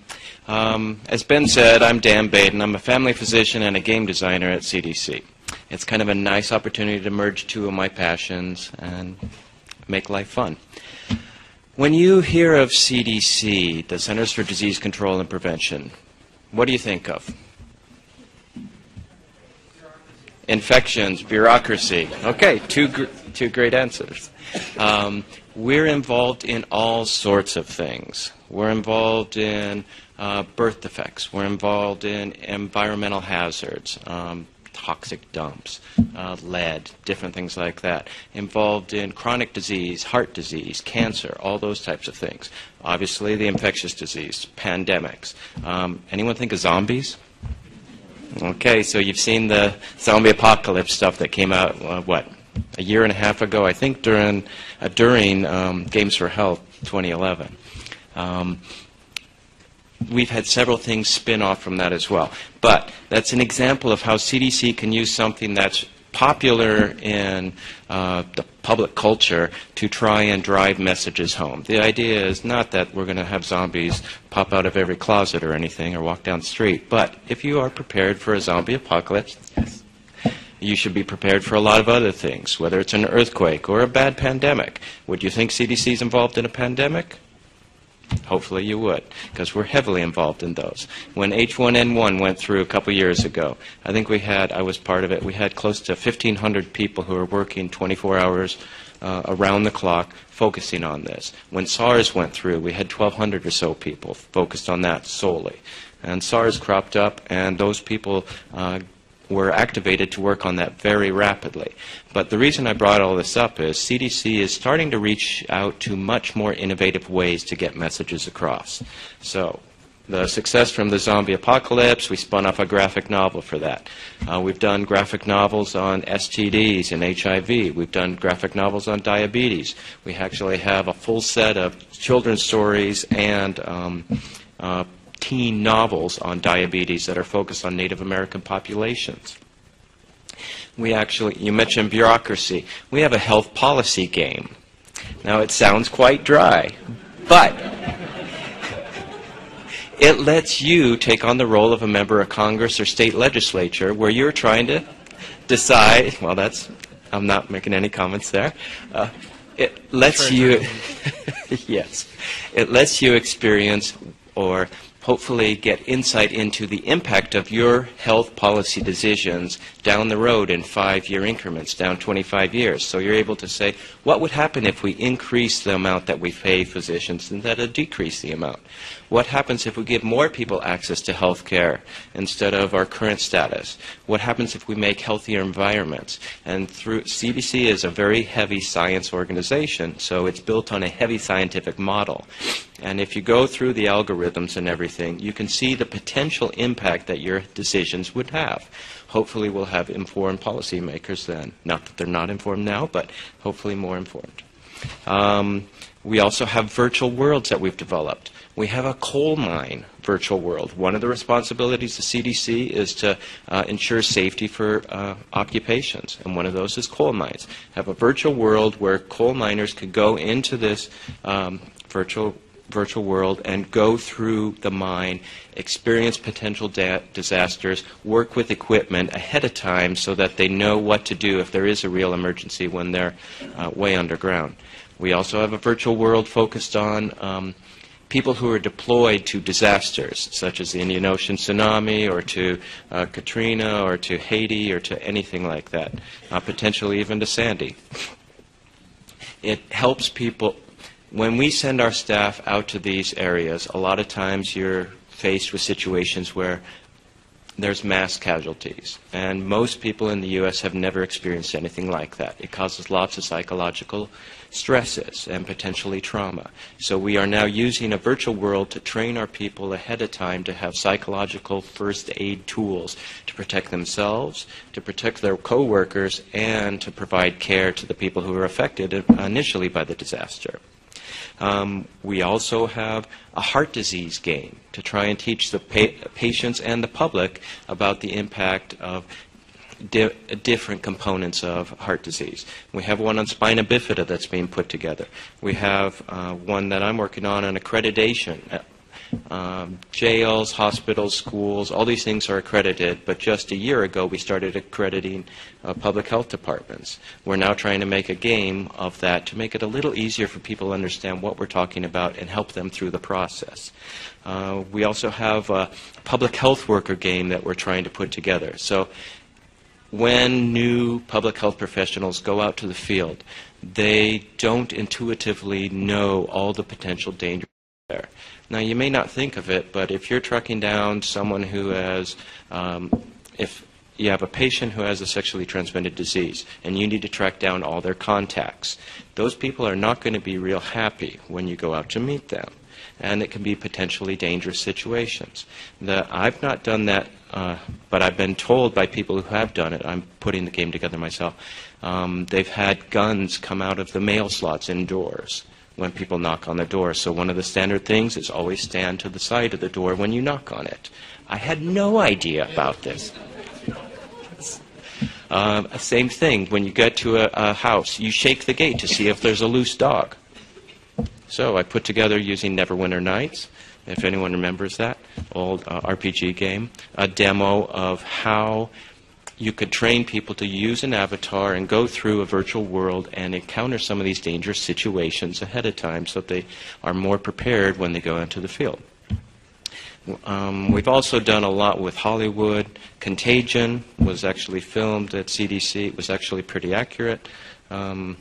As Ben said, I'm Dan Baden. I'm a family physician and a game designer at CDC. It's kind of a nice opportunity to merge two of my passions and make life fun. When you hear of CDC, the Centers for Disease Control and Prevention, what do you think of? Infections, bureaucracy. Okay, two great answers. We're involved in all sorts of things. We're involved in birth defects. We're involved in environmental hazards, toxic dumps, lead, different things like that. Involved in chronic disease, heart disease, cancer, all those types of things. Obviously, the infectious disease, pandemics. Anyone think of zombies? Okay, so you've seen the zombie apocalypse stuff that came out, a year and a half ago, I think, during Games for Health. 2011. We've had several things spin off from that as well. But that's an example of how CDC can use something that's popular in the public culture to try and drive messages home. The idea is not that we're going to have zombies pop out of every closet or anything or walk down the street, but if you are prepared for a zombie apocalypse, you should be prepared for a lot of other things, whether it's an earthquake or a bad pandemic. Would you think CDC is involved in a pandemic? Hopefully you would, because we're heavily involved in those. When H1N1 went through a couple years ago, I think I was part of it, we had close to 1,500 people who were working 24 hours around the clock focusing on this. When SARS went through, we had 1,200 or so people focused on that solely. And SARS cropped up, and those people were activated to work on that very rapidly. But the reason I brought all this up is CDC is starting to reach out to much more innovative ways to get messages across. So the success from the zombie apocalypse, we spun off a graphic novel for that. We've done graphic novels on STDs and HIV. We've done graphic novels on diabetes. We actually have a full set of children's stories and teen novels on diabetes that are focused on Native American populations. You mentioned bureaucracy. We have a health policy game. Now it sounds quite dry, but it lets you take on the role of a member of Congress or state legislature where you're trying to decide, I'm not making any comments there. It lets you, yes, it lets you experience or hopefully get insight into the impact of your health policy decisions down the road in 5-year increments, down 25 years. So you're able to say, what would happen if we increase the amount that we pay physicians and that would decrease the amount? What happens if we give more people access to health care instead of our current status? What happens if we make healthier environments? And through CDC is a very heavy science organization, so it's built on a heavy scientific model. And if you go through the algorithms and everything, you can see the potential impact that your decisions would have. Hopefully we'll have informed policymakers then. Not that they're not informed now, but hopefully more informed. We also have virtual worlds that we've developed. We have a coal mine virtual world. One of the responsibilities of CDC is to ensure safety for occupations, and one of those is coal mines. Have a virtual world where coal miners could go into this virtual world and go through the mine, experience potential disasters, work with equipment ahead of time so that they know what to do if there is a real emergency when they're way underground. We also have a virtual world focused on people who are deployed to disasters, such as the Indian Ocean tsunami, or to Katrina, or to Haiti, or to anything like that, potentially even to Sandy. It helps people. When we send our staff out to these areas, a lot of times you're faced with situations where there's mass casualties. And most people in the U.S. have never experienced anything like that. It causes lots of psychological stresses and potentially trauma. So we are now using a virtual world to train our people ahead of time to have psychological first aid tools to protect themselves, to protect their coworkers, and to provide care to the people who are affected initially by the disaster. We also have a heart disease game to try and teach the patients and the public about the impact of different components of heart disease. We have one on spina bifida that's being put together. We have one that I'm working on accreditation. Jails, hospitals, schools, all these things are accredited, but just a year ago we started accrediting public health departments. We're now trying to make a game of that to make it a little easier for people to understand what we're talking about and help them through the process. We also have a public health worker game that we're trying to put together. So when new public health professionals go out to the field, they don't intuitively know all the potential dangers there. Now, you may not think of it, but if you're tracking down someone who has, if you have a patient who has a sexually transmitted disease and you need to track down all their contacts, those people are not going to be real happy when you go out to meet them. And it can be potentially dangerous situations. I've not done that, but I've been told by people who have done it, I'm putting the game together myself, they've had guns come out of the mail slots indoors when people knock on the door. So one of the standard things is always stand to the side of the door when you knock on it. I had no idea about this. Same thing, when you get to a house, you shake the gate to see if there's a loose dog. So I put together, using Neverwinter Nights, if anyone remembers that old RPG game, a demo of how you could train people to use an avatar and go through a virtual world and encounter some of these dangerous situations ahead of time so that they are more prepared when they go into the field. We've also done a lot with Hollywood. Contagion was actually filmed at CDC. It was actually pretty accurate. I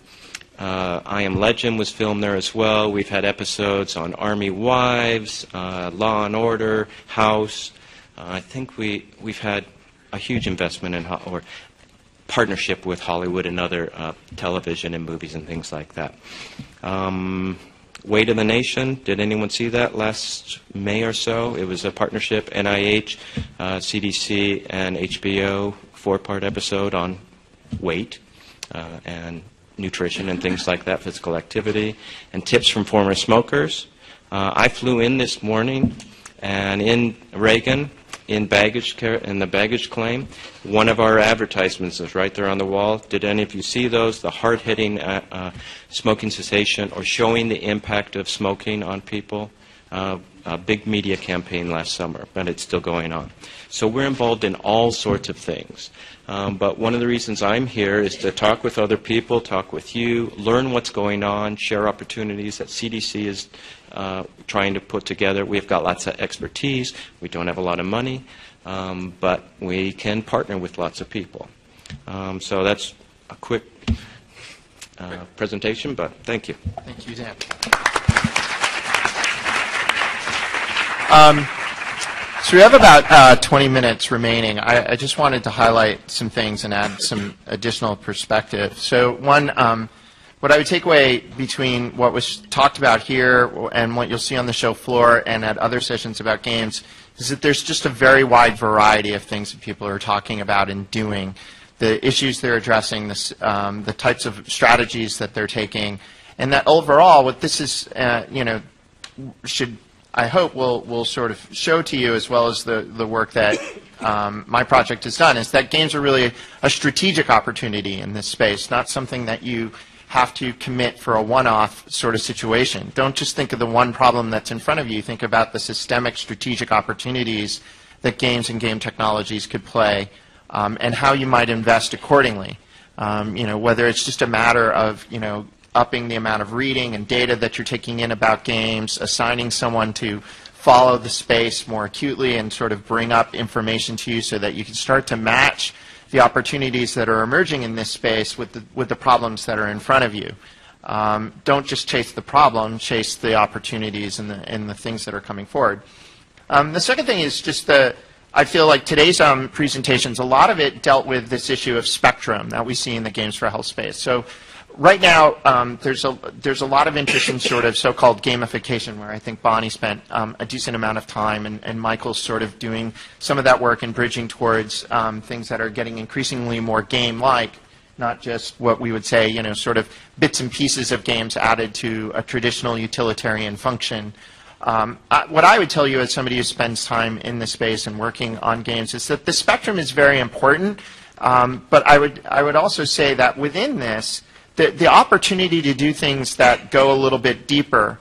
Am Legend was filmed there as well. We've had episodes on Army Wives, Law and Order, House. I think we've had a huge investment in or partnership with Hollywood and other television and movies and things like that. Weight of the Nation, did anyone see that last May or so? It was a partnership, NIH, CDC, and HBO, 4-part episode on weight and nutrition and things like that, physical activity, and tips from former smokers. I flew in this morning, and in Reagan, in the baggage claim, one of our advertisements is right there on the wall. Did any of you see those? The hard-hitting smoking cessation or showing the impact of smoking on people. A big media campaign last summer, but it's still going on. So we're involved in all sorts of things. But one of the reasons I'm here is to talk with other people, talk with you, learn what's going on, share opportunities that CDC is trying to put together. We've got lots of expertise. We don't have a lot of money, but we can partner with lots of people. So that's a quick presentation, but thank you. Thank you, Dan. So we have about 20 minutes remaining. I just wanted to highlight some things and add some additional perspective. So one, what I would take away between what was talked about here and what you'll see on the show floor and at other sessions about games is that there's just a very wide variety of things that people are talking about and doing, the issues they're addressing, the types of strategies that they're taking, and that overall what this is, should, I hope, will sort of show to you, as well as the work that my project has done, is that games are really a strategic opportunity in this space, not something that you have to commit for a one-off sort of situation. Don't just think of the one problem that's in front of you. Think about the systemic strategic opportunities that games and game technologies could play, and how you might invest accordingly. Whether it's just a matter of, upping the amount of reading and data that you're taking in about games, assigning someone to follow the space more acutely and sort of bring up information to you so that you can start to match the opportunities that are emerging in this space with the problems that are in front of you. Don't just chase the problem, chase the opportunities and the things that are coming forward. The second thing is just I feel like today's presentations, a lot of it dealt with this issue of spectrum that we see in the Games for Health space. So right now, there's a lot of interest in sort of so-called gamification, where I think Bonnie spent a decent amount of time, and Michael's sort of doing some of that work and bridging towards things that are getting increasingly more game-like, not just what we would say, sort of bits and pieces of games added to a traditional utilitarian function. What I would tell you as somebody who spends time in this space and working on games is that the spectrum is very important, but I would also say that within this, the opportunity to do things that go a little bit deeper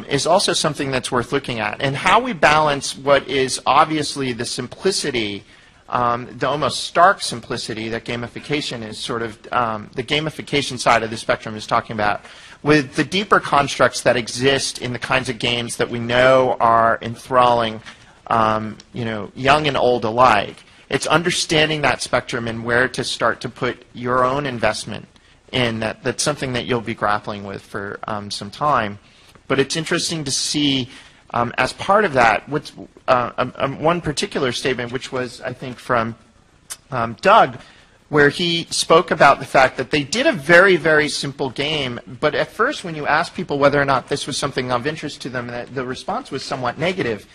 is also something that's worth looking at. And how we balance what is obviously the simplicity, the almost stark simplicity that gamification is sort of, the gamification side of the spectrum is talking about, with the deeper constructs that exist in the kinds of games that we know are enthralling, young and old alike. It's understanding that spectrum and where to start to put your own investment in. That's something that you'll be grappling with for some time. But it's interesting to see, as part of that, what's, one particular statement, which was, I think, from Doug, where he spoke about the fact that they did a very, very simple game, but at first when you asked people whether or not this was something of interest to them, the response was somewhat negative,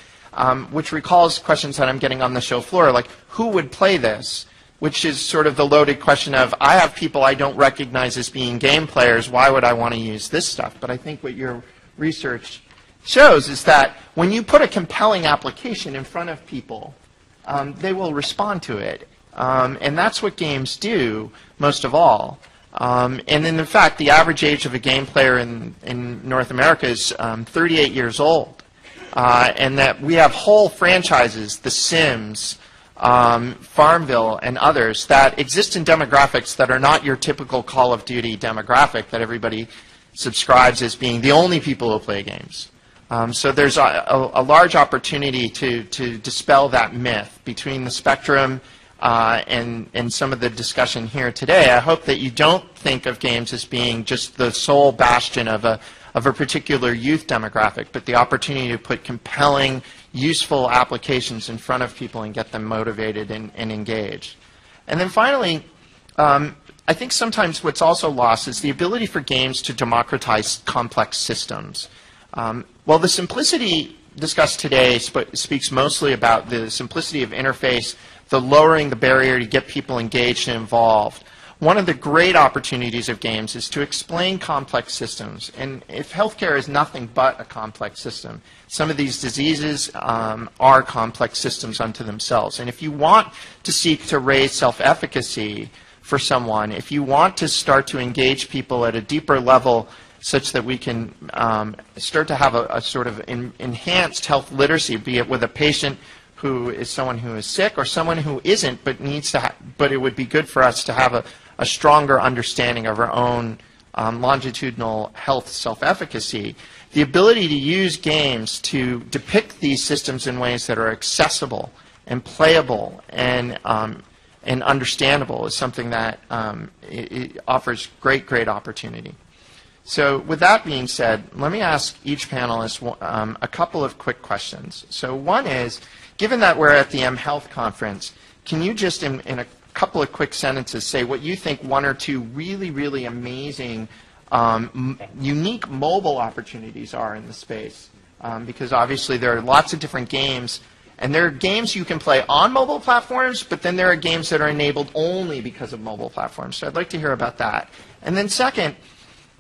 which recalls questions that I'm getting on the show floor, like, who would play this? which is sort of the loaded question of, I have people I don't recognize as being game players, why would I want to use this stuff? But I think what your research shows is that when you put a compelling application in front of people, they will respond to it. And that's what games do most of all. And in fact, the average age of a game player in North America is 38 years old. And that we have whole franchises, The Sims, Farmville, and others, that exist in demographics that are not your typical Call of Duty demographic that everybody subscribes as being the only people who play games. So there's a large opportunity to dispel that myth between the spectrum and some of the discussion here today. I hope that you don't think of games as being just the sole bastion of a particular youth demographic, but the opportunity to put compelling, useful applications in front of people and get them motivated and engaged. And then finally, I think sometimes what's also lost is the ability for games to democratize complex systems. Well, the simplicity discussed today speaks mostly about the simplicity of interface, the lowering the barrier to get people engaged and involved. One of the great opportunities of games is to explain complex systems. And if healthcare is nothing but a complex system, some of these diseases are complex systems unto themselves. And if you want to seek to raise self-efficacy for someone, if you want to start to engage people at a deeper level such that we can start to have a sort of enhanced health literacy, be it with a patient who is someone who is sick or someone who isn't but needs to but it would be good for us to have a stronger understanding of our own longitudinal health self-efficacy. The ability to use games to depict these systems in ways that are accessible and playable and understandable is something that it offers great opportunity. So with that being said, let me ask each panelist a couple of quick questions. So one is, given that we're at the mHealth conference, can you just in a couple of quick sentences say what you think one or two really amazing, unique mobile opportunities are in the space? Because obviously there are lots of different games, and there are games you can play on mobile platforms, but then there are games that are enabled only because of mobile platforms. So I'd like to hear about that. And then second,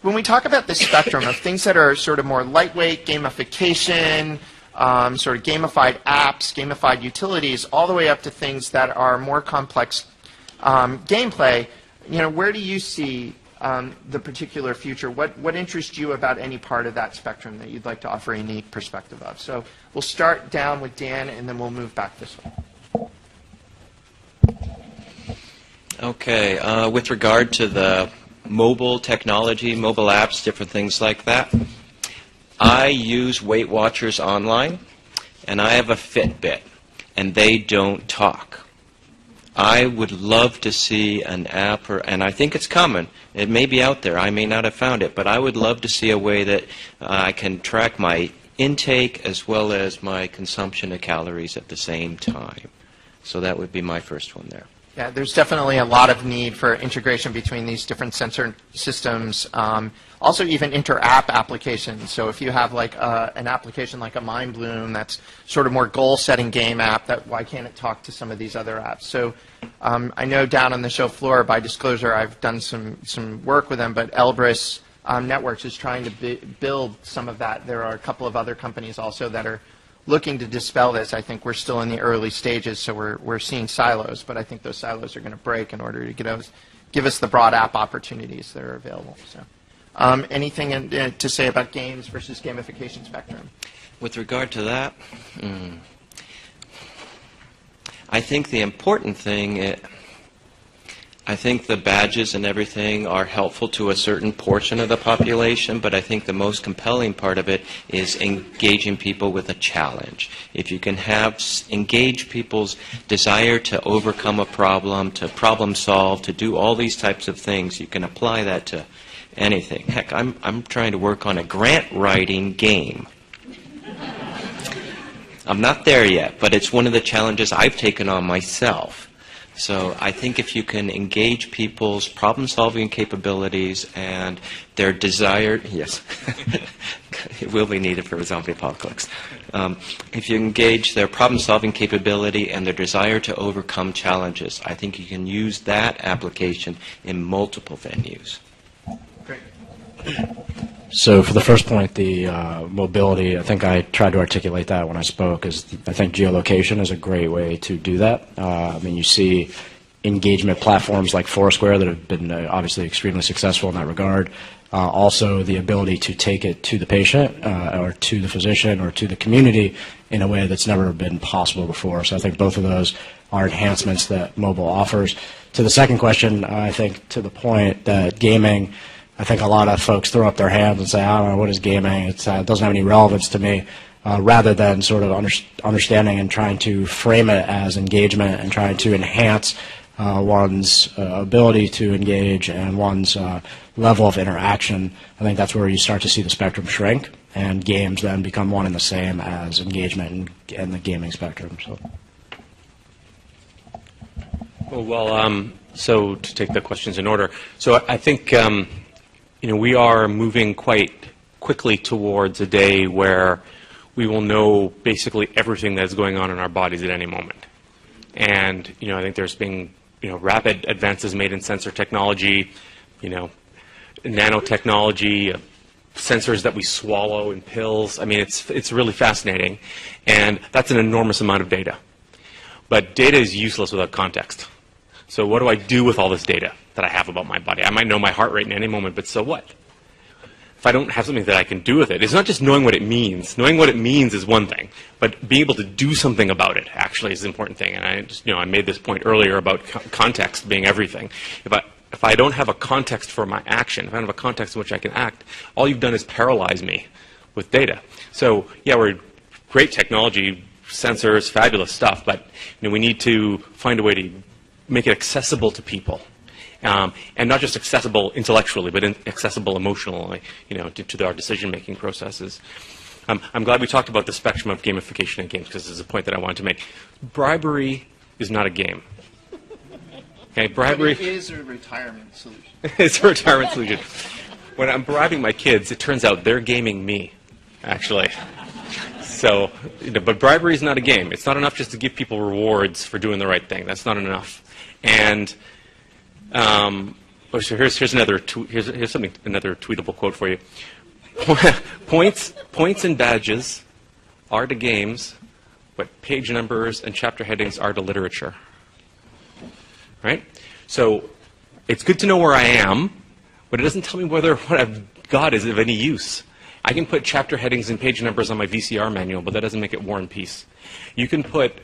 when we talk about the spectrum of things that are sort of more lightweight gamification, sort of gamified apps, gamified utilities, all the way up to things that are more complex gameplay, where do you see the particular future? What interests you about any part of that spectrum that you'd like to offer a unique perspective of? So we'll start down with Dan, and then we'll move back this way. Okay. With regard to the mobile technology, mobile apps, different things like that, I use Weight Watchers online, and I have a Fitbit, and they don't talk. I would love to see an app, and I think it's coming. It may be out there. I may not have found it, but I would love to see a way that I can track my intake as well as my consumption of calories at the same time. So that would be my first one there. Yeah, there's definitely a lot of need for integration between these different sensor systems. Also, even inter-app applications. So if you have like an application like a MindBloom that's sort of more goal-setting game app, why can't it talk to some of these other apps? So I know down on the show floor, by disclosure, I've done some work with them, but Elbrus Networks is trying to build some of that. There are a couple of other companies also that are looking to dispel this. I think we're still in the early stages, so we're seeing silos, but I think those silos are going to break in order to give us the broad app opportunities that are available. So, anything to say about games versus gamification spectrum? With regard to that, I think the important thing, I think the badges and everything are helpful to a certain portion of the population, but I think the most compelling part of it is engaging people with a challenge. If you can engage people's desire to overcome a problem, to problem solve, to do all these types of things, you can apply that to anything. Heck, I'm trying to work on a grant writing game. I'm not there yet, but it's one of the challenges I've taken on myself. So I think if you can engage people's problem-solving capabilities and their desire, yes, it will be needed for a zombie apocalypse. If you engage their problem-solving capability and their desire to overcome challenges, I think you can use that application in multiple venues. Great. So for the first point, the mobility, I think I tried to articulate that when I spoke, is I think geolocation is a great way to do that. I mean, you see engagement platforms like Foursquare that have been obviously extremely successful in that regard. Also, the ability to take it to the patient or to the physician or to the community in a way that's never been possible before. So I think both of those are enhancements that mobile offers. To the second question, I think to the point that gaming, I think a lot of folks throw up their hands and say, I don't know, what is gaming? It doesn't have any relevance to me, rather than sort of understanding and trying to frame it as engagement and trying to enhance one's ability to engage and one's level of interaction. I think that's where you start to see the spectrum shrink, and games then become one and the same as engagement and the gaming spectrum. So. So to take the questions in order, so I think we are moving quite quickly towards a day where we will know basically everything that's going on in our bodies at any moment. And I think there's been rapid advances made in sensor technology, nanotechnology, sensors that we swallow in pills. I mean, it's really fascinating, and that's an enormous amount of data. But data is useless without context. So what do I do with all this data that I have about my body? I might know my heart rate in any moment, but so what? If I don't have something that I can do with it, it's not just knowing what it means. Knowing what it means is one thing, but being able to do something about it actually is the important thing. And I made this point earlier about context being everything. If I don't have a context for my action, if I don't have a context in which I can act, all you've done is paralyze me with data. So yeah, we're great technology, sensors, fabulous stuff, but we need to find a way to make it accessible to people. And not just accessible intellectually, but accessible emotionally, to our decision-making processes. I'm glad we talked about the spectrum of gamification in games, because this is a point that I wanted to make. Bribery is not a game. Okay, bribery is a retirement solution. It's a retirement solution. When I'm bribing my kids, it turns out they're gaming me, actually. So, but bribery is not a game. It's not enough just to give people rewards for doing the right thing. That's not enough. And so here's another another tweetable quote for you. Points and badges are to games what page numbers and chapter headings are to literature. Right? So it's good to know where I am, but it doesn't tell me whether what I've got is of any use. I can put chapter headings and page numbers on my VCR manual, but that doesn't make it War and Peace. You can put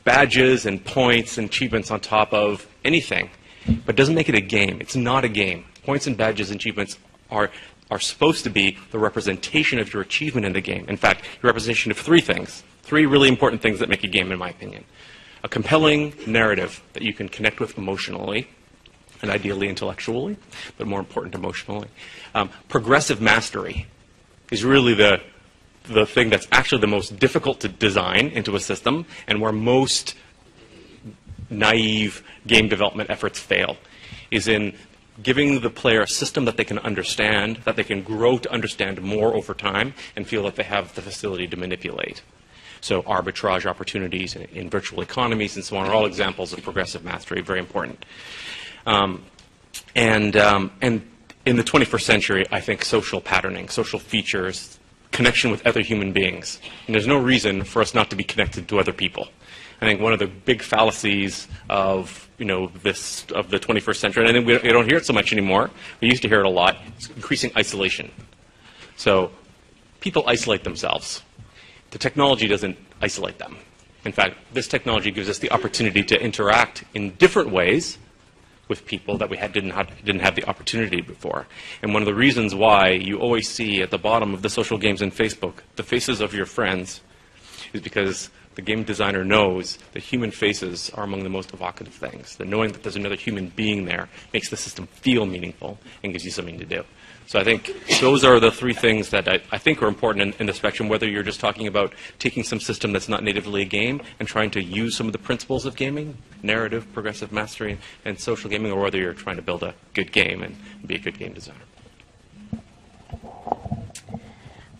badges and points and achievements on top of anything, but it doesn't make it a game. It's not a game. Points and badges and achievements are supposed to be the representation of your achievement in the game. In fact, your representation of three things, three really important things that make a game, in my opinion. A compelling narrative that you can connect with emotionally, and ideally intellectually, but more important emotionally. Progressive mastery is really the thing that's actually the most difficult to design into a system, and where most naive game development efforts fail, is in giving the player a system that they can understand, that they can grow to understand more over time, and feel that they have the facility to manipulate. So arbitrage opportunities in virtual economies and so on are all examples of progressive mastery, very important. And in the 21st century, I think social patterning, social features, connection with other human beings. And there's no reason for us not to be connected to other people. I think one of the big fallacies of the 21st century, and I think we don't hear it so much anymore. We used to hear it a lot. It's increasing isolation. So people isolate themselves. The technology doesn't isolate them. In fact, this technology gives us the opportunity to interact in different ways with people that we didn't have the opportunity before. And one of the reasons why you always see at the bottom of the social games in Facebook the faces of your friends is because the game designer knows that human faces are among the most evocative things. That knowing that there's another human being there makes the system feel meaningful and gives you something to do. So I think those are the three things that I think are important in the spectrum, whether you're just talking about taking some system that's not natively a game and trying to use some of the principles of gaming, narrative, progressive mastery, and social gaming, or whether you're trying to build a good game and be a good game designer.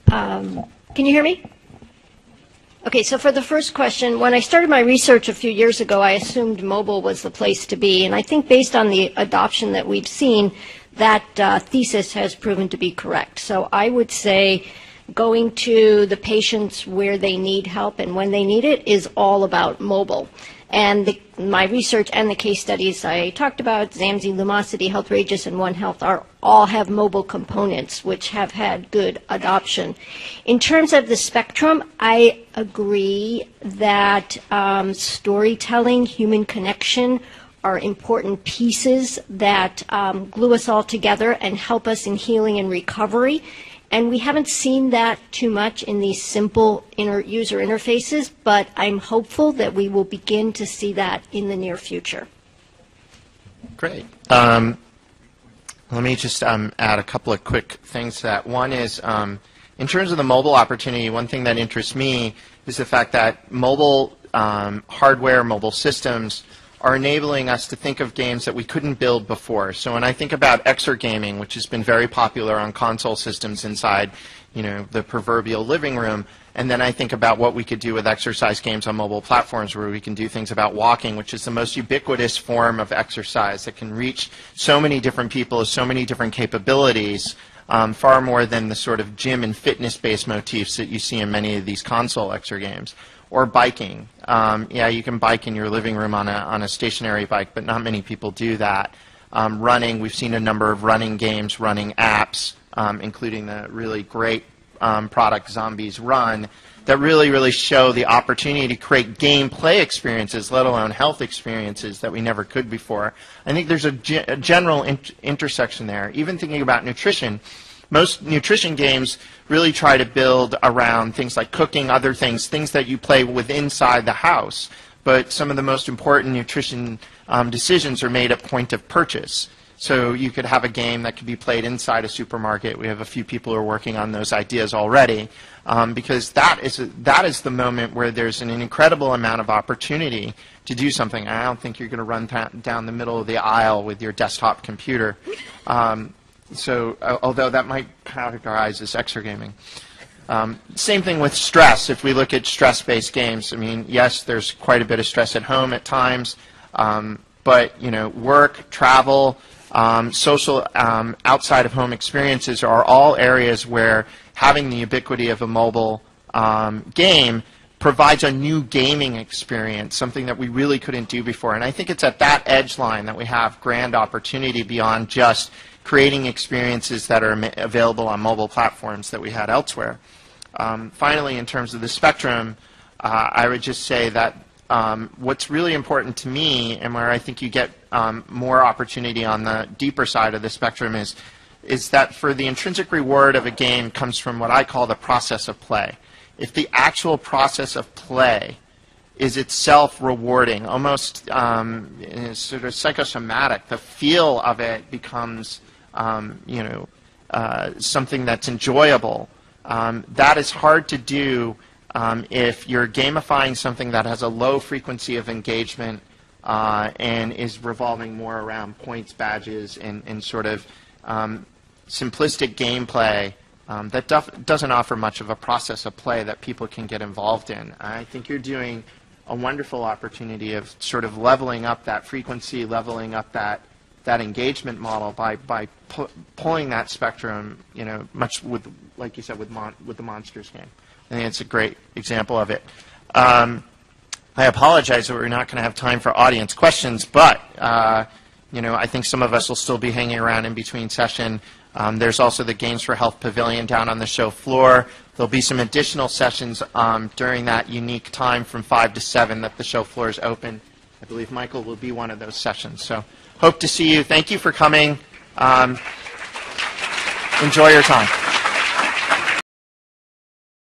Can you hear me? Okay, so for the first question, when I started my research a few years ago, I assumed mobile was the place to be. And I think based on the adoption that we've seen, that thesis has proven to be correct. So I would say going to the patients where they need help and when they need it is all about mobile. And my research and the case studies I talked about, Zamsi, Lumosity, Healthrageous, and One Health, all have mobile components which have had good adoption. In terms of the spectrum, I agree that storytelling, human connection, are important pieces that glue us all together and help us in healing and recovery. And we haven't seen that too much in these simple user interfaces, but I'm hopeful that we will begin to see that in the near future. Great. Let me just add a couple of quick things to that. One is, in terms of the mobile opportunity, one thing that interests me is the fact that mobile hardware, mobile systems are enabling us to think of games that we couldn't build before. So when I think about exergaming, which has been very popular on console systems inside, the proverbial living room, and then I think about what we could do with exercise games on mobile platforms where we can do things about walking, which is the most ubiquitous form of exercise that can reach so many different people with so many different capabilities, far more than the sort of gym and fitness-based motifs that you see in many of these console exergames. Or biking. Yeah, you can bike in your living room on a stationary bike, but not many people do that. Running, we've seen a number of running games, running apps, including the really great product Zombies Run, that really show the opportunity to create gameplay experiences, let alone health experiences that we never could before. I think there's a general intersection there. Even thinking about nutrition, most nutrition games really try to build around things like cooking, other things that you play with inside the house. But some of the most important nutrition decisions are made at point of purchase. So you could have a game that could be played inside a supermarket. We have a few people who are working on those ideas already, because that is the moment where there's an incredible amount of opportunity to do something. I don't think you're going to run down the middle of the aisle with your desktop computer. So, although that might categorize as exergaming. Same thing with stress. If we look at stress-based games, I mean, yes, there's quite a bit of stress at home at times, but work, travel, social outside of home experiences are all areas where having the ubiquity of a mobile game provides a new gaming experience, something that we really couldn't do before. And I think it's at that edge line that we have grand opportunity beyond just creating experiences that are available on mobile platforms that we had elsewhere. Finally, in terms of the spectrum, I would just say that what's really important to me, and where I think you get more opportunity on the deeper side of the spectrum, is that for the intrinsic reward of a game comes from what I call the process of play. If the actual process of play is itself rewarding, almost sort of psychosomatic, the feel of it becomes something that's enjoyable. That is hard to do if you're gamifying something that has a low frequency of engagement and is revolving more around points, badges, and sort of simplistic gameplay that doesn't offer much of a process of play that people can get involved in. I think you're doing a wonderful opportunity of sort of leveling up that frequency, leveling up that engagement model by pulling that spectrum, much with, like you said, with the Monsters game. I think it's a great example of it. I apologize that we're not going to have time for audience questions, but I think some of us will still be hanging around in between session. There's also the Games for Health Pavilion down on the show floor. There'll be some additional sessions during that unique time from 5 to 7 that the show floor is open. I believe Michael will be one of those sessions. So hope to see you. Thank you for coming. Enjoy your time.